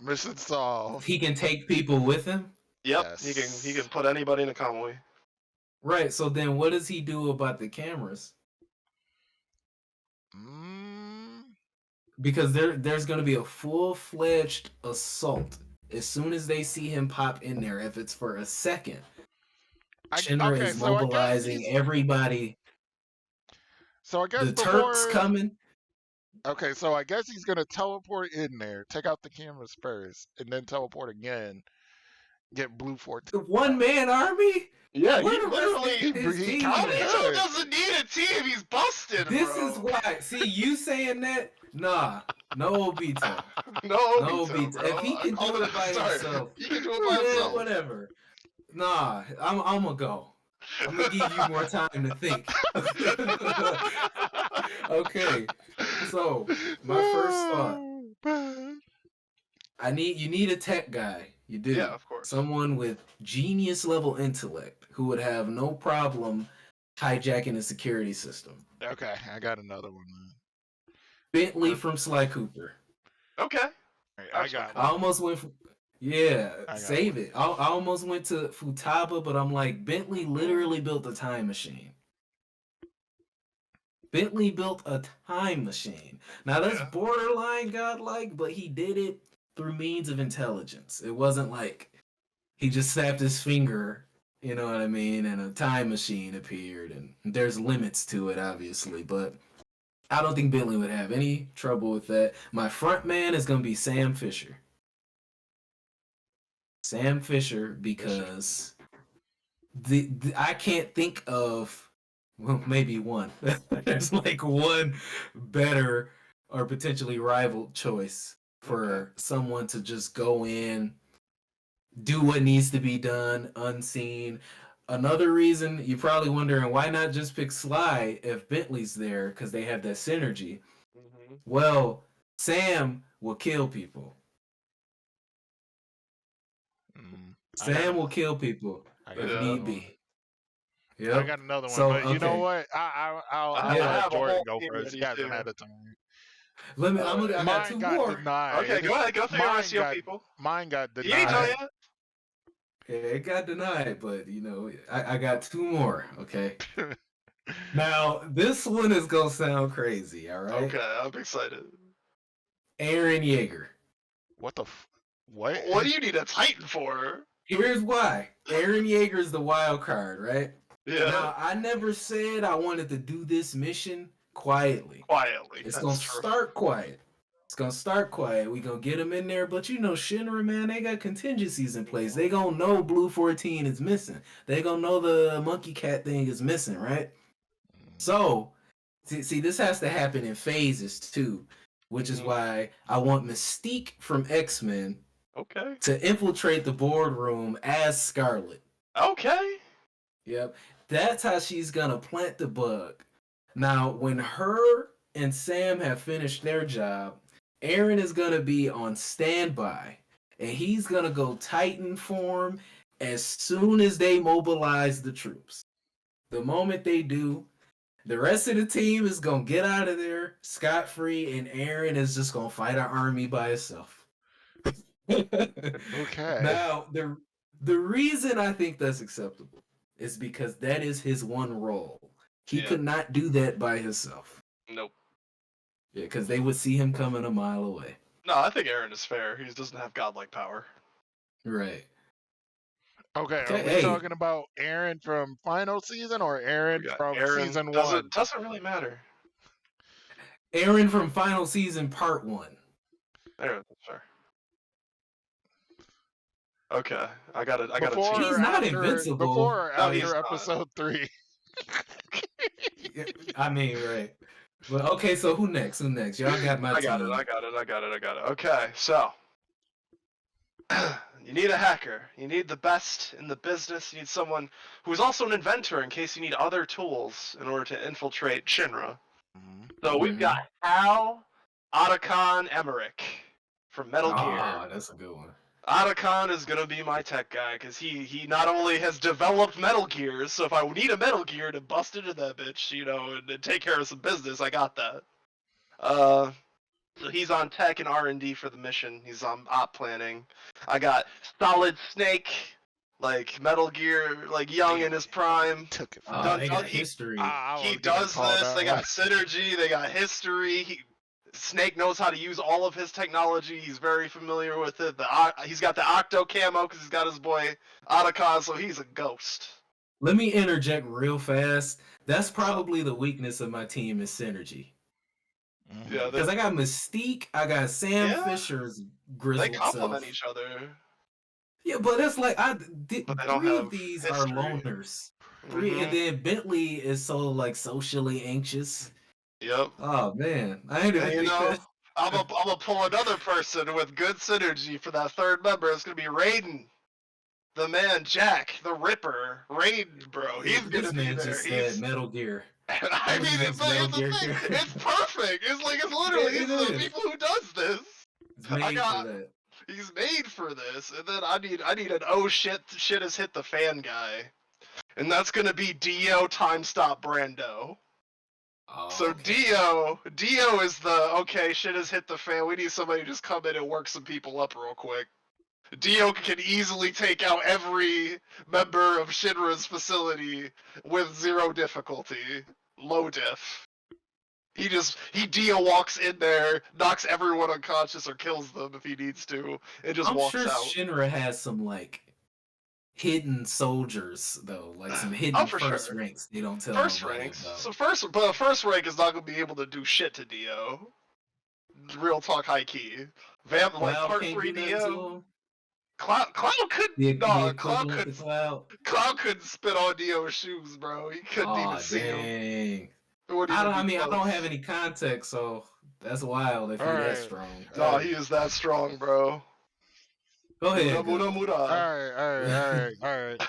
Mission solved. he can take people with him. Yep, he Yes. can put anybody in a Kamui. Right. So then, what does he do about the cameras? Because there's going to be a full-fledged assault as soon as they see him pop in there. If it's for a second, Shinra is so I guess mobilizing everybody. So I guess The Turks before. coming. Okay, so I guess he's gonna teleport in there, take out the cameras first, and then teleport again. Get Blue 14. The one-man army. Yeah, Where he the rest of literally. his he team kinda at? Obito doesn't need a team. He's busted, This bro. is why. See, you saying that? Nah, no Obito. No No Obito, Obito. bro. If he I can called do it it by at the start. himself, He can do it by yeah, himself. whatever. Nah, I'm gonna go. I'm gonna give you more time to think. Okay, so my first thought. You need a tech guy. You do. Yeah, of course. Someone with genius level intellect who would have no problem hijacking a security system. Okay, I got another one. Bentley from Sly Cooper. Okay. Right, I got I almost went for, I got save it. I almost went to Futaba, but I'm like, Bentley literally built a time machine. Bentley built a time machine. Now that's borderline godlike, but he did it through means of intelligence. It wasn't like he just snapped his finger, you know what I mean, and a time machine appeared. And there's limits to it, obviously, but I don't think Bentley would have any trouble with that. My front man is going to be Sam Fisher. Sam Fisher, because I can't think of, well, maybe one. There's like one better or potentially rival choice for someone to just go in, do what needs to be done unseen. Another reason, you're probably wondering, why not just pick Sly if Bentley's there? Because they have that synergy. Mm-hmm. Well, Sam will kill people. Sam will kill people if need be. Yep. I got another one, So, but you know okay. what? I'll I let have a Jordan whole go team first. ready, He hasn't too. had a turn. I got Mine two got more. denied. Okay, go ahead. Go through your Mine SEO got- people. Mine got He ain't tell denied. you. Yeah, it got denied, but I got two more. Okay. Now this one is gonna sound crazy. All right. Okay, I'm excited. Aaron Yeager. What the? What? What do you need a Titan for? Here's why. Aaron Yeager is the wild card, right? Yeah, Now I never said I wanted to do this mission quietly. quietly. It's That's gonna true. start quiet. It's gonna start quiet. We gonna get them in there, but Shinra, man, they got contingencies in place. They gonna know Blue 14 is missing. They gonna know the monkey cat thing is missing, right? So, see, this has to happen in phases too, which is why I want Mystique from X-Men Okay. to infiltrate the boardroom as Scarlet. Okay. Yep, that's how she's gonna plant the bug. Now, when her and Sam have finished their job, Aaron is gonna be on standby, and he's gonna go Titan form as soon as they mobilize the troops. The moment they do, the rest of the team is gonna get out of there scot-free, and Aaron is just gonna fight our army by himself. Okay. Now, the reason I think that's acceptable is because that is his one role. He Yeah. could not do that by himself. Nope. Yeah, because they would see him coming a mile away. No, I think Aaron is fair. He doesn't have godlike power. Right. Okay, Okay, are we hey. talking about Aaron from final season or Aaron We got from Aaron season one? doesn't really matter. Aaron from Final Season Part 1. There, that's fair. Okay, I got to Before He's or not after? invincible. Before or No, he's after not. episode 3? Yeah, I mean, right. But okay, so who next? Who next? Y'all got my I team. got it. Okay, so you need a hacker. You need the best in the business. You need someone who's also an inventor in case you need other tools in order to infiltrate Shinra. So we've got Hal Otacon Emmerich from Metal Gear. Oh, that's a good one. Otacon is gonna be my tech guy because he not only has developed Metal Gears, so if I need a Metal Gear to bust into that bitch, you know, and take care of some business, I got that. So he's on tech and R&D for the mission. He's on op planning. I got Solid Snake, like Metal Gear, like young in his prime. Took it Oh, from they me. got history. He does this. They got synergy. They got history. Snake knows how to use all of his technology. He's very familiar with it. He's got the Octo camo because he's got his boy Otacon, so he's a ghost. Let me interject real fast. That's probably the weakness of my team is synergy. Yeah, Because I got Mystique, I got Sam Yeah. Fisher's they grizzled complement self. each other. Yeah, but that's like But they don't three have of these history. are loners. Three, and then Bentley is so like socially anxious. Yep. Oh man, I ain't even And you think know, that. I'm gonna pull another person with good synergy for that third member. It's gonna be Raiden, the man Jack, the Ripper. Raiden, bro, he's This gonna be man there. just said Metal Gear. I This mean, man's but Metal it's the Gear thing. character. It's perfect. It's literally It he's the is. people who does this. It's made for that. He's made for this, and then I need an oh shit has hit the fan guy, and that's gonna be Dio time stop Brando. Oh, So okay. Dio is the okay shit has hit the fan. We need somebody to just come in and work some people up real quick. Dio can easily take out every member of Shinra's facility with zero difficulty, low diff. He Dio walks in there, knocks everyone unconscious or kills them if he needs to, and just I'm walks sure out. Shinra has some like hidden soldiers though, like some hidden Oh, for first sure. ranks they don't tell First nobody ranks. about. So first rank is not gonna be able to do shit to Dio. Real talk, high key. Like Cloud part can't 3 do nothing to Dio. him. Cloud could The Cloud equivalent to could Cloud. Cloud couldn't spit on Dio's shoes, bro. He couldn't even Oh see him. dang! It wouldn't even be I don't close. have any context, so that's wild if you're that Alright. strong. No, he is that strong, bro. Go ahead. Muda, Go. muda. Alright.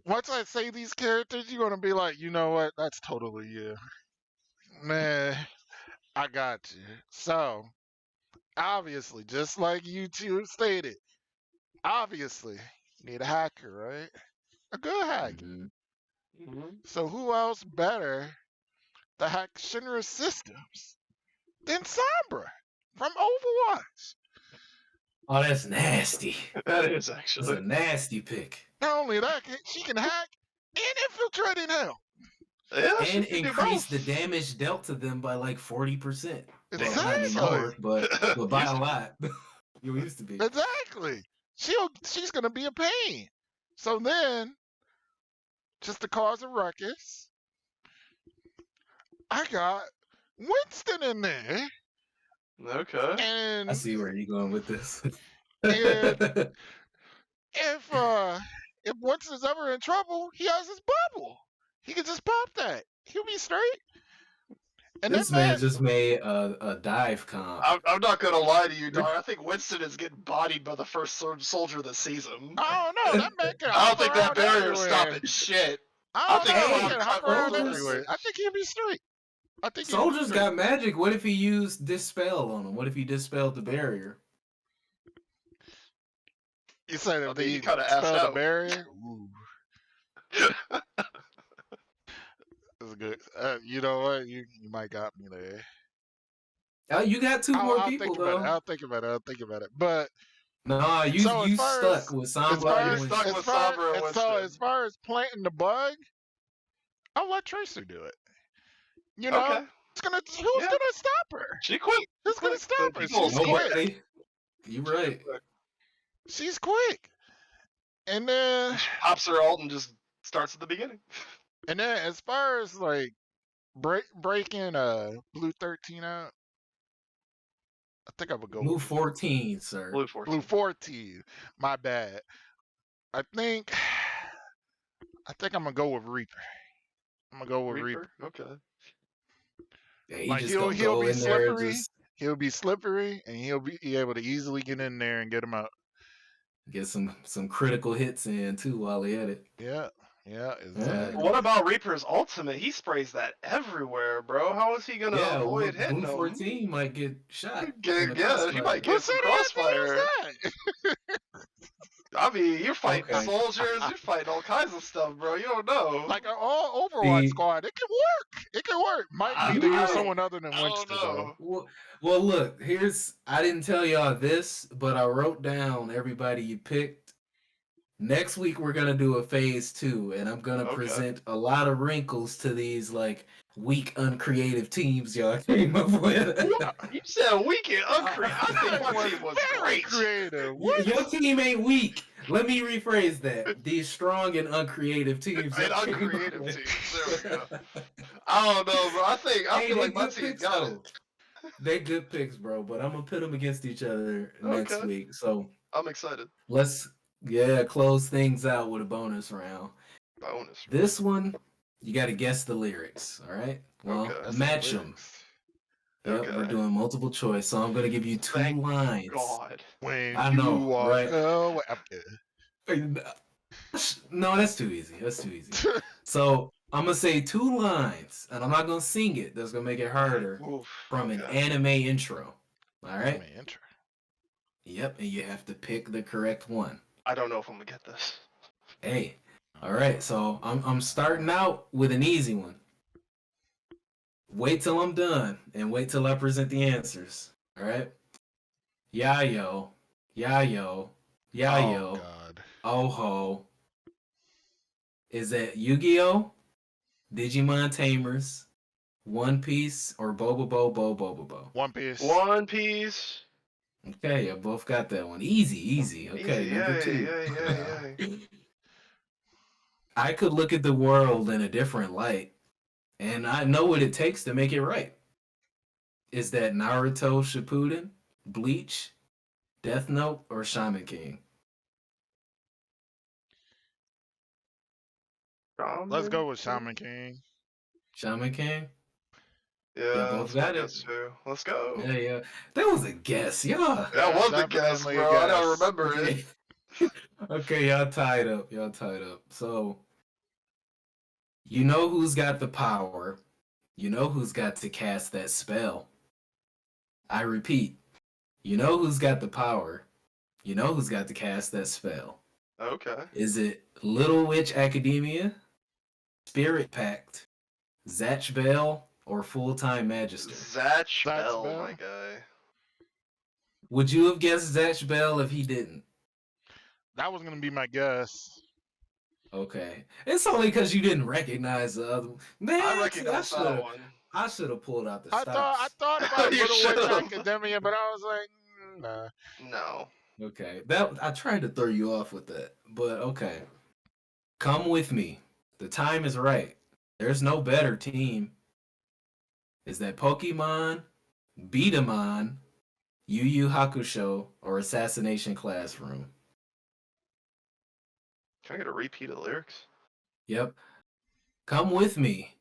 Once I say these characters, you're gonna be like, you know what? That's totally you. Man, I got you. So, obviously, just like you two stated, obviously, you need a hacker, right? A good hacker. Mhm. So who else better to hack Shinra systems than Sombra from Overwatch? Oh, that's nasty. That is That's actually. a nasty pick. Not only that, she can hack and infiltrate in hell. Yeah, she And can do increase the both. damage dealt to them by like 40%. Well, not Exactly. anymore, but by Used a to be. lot. You used to be. Exactly. She's gonna be a pain. So then, just to cause a ruckus, I got Winston in there, Okay. and I see where you're going with this. and if Winston's ever in trouble, he has his bubble. He can just pop that. He'll be straight. And This that man man, just made a dive comp. I'm not gonna lie to you, dog. I think Winston is getting bodied by the first soldier that sees him. I don't know. That man can I hop don't think that around barrier's everywhere. stopping shit. I I don't think know. He Cloud can hop covers around soldiers- everywhere. I think he'll be straight. I think he'll be Soldiers straight. got magic. What if he used Dispel on him? What if he dispelled the barrier? You said I if think he they kinda assed spell the out. barrier. Ooh. That's good. You know what? You might got me there. Oh, you got two more people think about it. though. I'll think about it. But Nah, you so you as far stuck as with as Sombra far and You're as stuck Winston. with Sombra and so Winston. as far as planting the bug, I'll let Tracer do it. You know, Okay. who's Yeah. gonna stop her? She quit. Who's gonna stop her? People She's will quick. Nobody. You right. She's quick. And then She pops her ult and just starts at the beginning. as far as like breaking Blue 13 out, I think I would go Blue with 14, sir. Blue 14. Blue 14. My bad. I think I'm gonna go with Reaper. I'm gonna go with Reaper. Okay. Yeah, he Like just he'll gonna go be in there and slippery. just He'll be slippery, and he'll be able to easily get in there and get him out. get some critical hits in too while he at it. Yeah, Yeah. exactly. What about Reaper's ultimate? He sprays that everywhere, bro. How is he gonna Yeah, well, avoid hitting Blue him? 14 might get shot. in the Yeah, he might crossfire. get Who some said anything crossfire. else that? I mean, you're fighting Okay. soldiers, you're fighting all kinds of stuff, bro. You don't know. Like an all Overwatch See- squad, it can work. It can work. Might I be to don't use know. someone other than I don't Winston though. know. Well, look, I didn't tell y'all this, but I wrote down everybody you picked. Next week we're gonna do a phase 2, and I'm gonna Okay. present a lot of wrinkles to these like weak, uncreative teams y'all came up with. You said weekend uncreative. I think my team was Very great. creative. What? Your team ain't weak. Let me rephrase that. These strong and uncreative teams. And y'all came up uncreative with. teams. There we go. I don't know, bro. I feel they like my good team picks, got though. it. They good picks, bro. But I'm gonna put them against each other next Okay. week. So I'm excited. let's close things out with a bonus round. Bonus. This one, you got to guess the lyrics. All right. Well, Okay. That's match the them. lyrics. Yep, Okay. we're doing multiple choice, so I'm gonna give you 2 Thank lines. God. When I you know, walk right? away. No, that's too easy. That's too easy. So I'm gonna say 2 lines, and I'm not gonna sing it. That's gonna make it harder. Oof. From an Okay. anime intro. All right. Anime intro. Yep, and you have to pick the correct one. I don't know if I'm gonna get this. Hey. All right. So I'm starting out with an easy one. Wait till I'm done, and wait till I present the answers. All right. Yayo, yayo, yayo. Oh God. Oh ho. Is that Yu-Gi-Oh, Digimon Tamers, One Piece, or Bobobo Bobobo? One Piece. One Piece. Okay, you both got that one. Easy. Okay, Easy. number Yay, 2. yay. I could look at the world in a different light, and I know what it takes to make it right. Is that Naruto Shippuden, Bleach, Death Note, or Shaman King? Let's go with Shaman King. Shaman King? Yeah, both that's my got it. guess too. Let's go. Yeah. That was a guess, yeah. That was a guess, Definitely a bro. I don't guess. remember it. Okay, y'all tied up. So, you know who's got the power. You know who's got to cast that spell. I repeat, you know who's got the power. You know who's got to cast that spell. Okay. Is it Little Witch Academia, Spirit Pact, Zatch Bell, or Full-Time Magister? Zatch Bell, Bell. my guy. Would you have guessed Zatch Bell if he didn't? That was gonna be my guess. Okay. It's only because you didn't recognize the other one. Man, I recognize that one. I should have pulled out the I stops. thought about You Little Witch should've. Academia, but I was like, nah. No. Okay. I tried to throw you off with that, but okay. Come with me. The time is right. There's no better team. Is that Pokemon, Beatamon, Yu Yu Hakusho, or Assassination Classroom? Can I get a repeat of the lyrics? Yep. Come with me.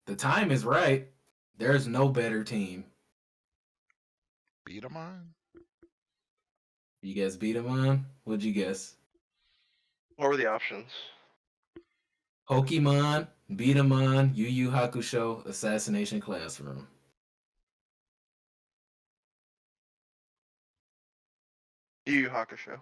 The time is right. There's no better team. Beat 'em on? You guys Beatamon? What'd you guess? What were the options? Pokemon, Beatamon, Yu Yu Hakusho, Assassination Classroom. Yu Yu Hakusho.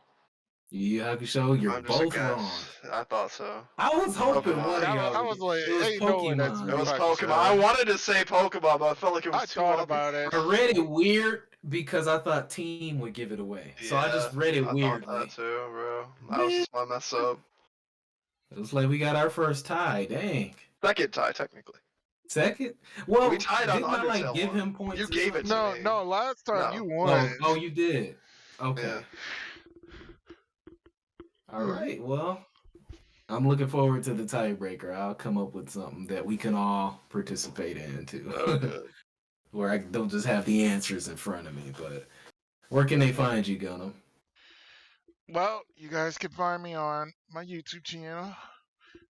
Yu Yu Hakusho, you're I'm just a both guess. wrong. I thought so. I was hoping Pokemon. one of y'all. I was like, it was ain't no way that's Pokemon. It was Hakusho. Pokemon. I wanted to say Pokemon, but I felt like it was I too thought obvious. about it. I read it weird because I thought Team would give it away. So I just read it I weirdly. thought that too, bro. That was just my mess up. It was like we got our first tie. Dang. Second tie, technically. Second? Well, We tied on didn't I like Undertale give one. him points? You or gave it something? to me. No, last time No. you won. Oh, you did. Okay. Yeah. All right. Well, I'm looking forward to the tiebreaker. I'll come up with something that we can all participate in too. Okay. Where I don't just have the answers in front of me, but Where can they find you, Gunnm? Well, you guys can find me on my YouTube channel.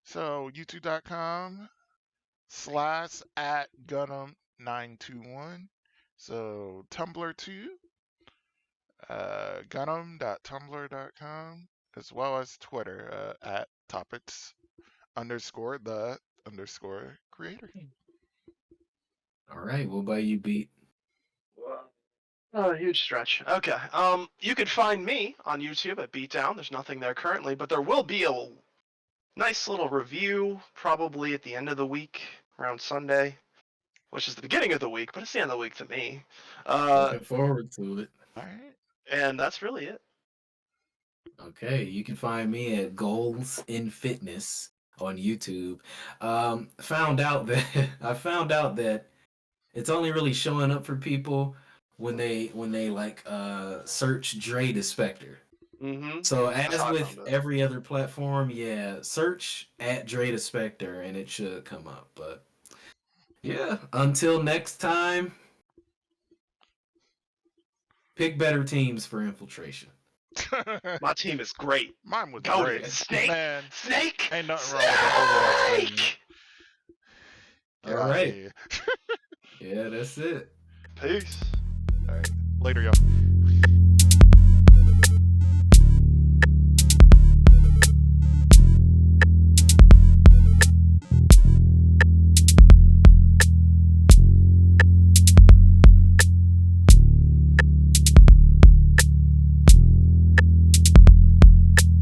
So youtube.com/@Gunnm921. So Tumblr too, Gunnm.tumblr.com, as well as Twitter at topics_the_creator. All right, what about you, Beat? Oh, huge stretch. Okay. You could find me on YouTube at Beatdown. There's nothing there currently, but there will be a nice little review probably at the end of the week, around Sunday, which is the beginning of the week, but it's the end of the week to me. Looking forward to it. All right. And that's really it. Okay, you can find me at Goals in Fitness on YouTube. Found out that I found out that it's only really showing up for people when they like search Dray the Spectre. Mm-hmm. So That's as how I with found it. every other platform, yeah, search at Dray the Spectre and it should come up. But yeah, until next time, pick better teams for infiltration. My team is great. Mine was Go great. Snake. Man, Snake. ain't nothing wrong with the Overwatch team. Snake! Get All outta right. here. Yeah, that's it. Peace. All right. Later, y'all.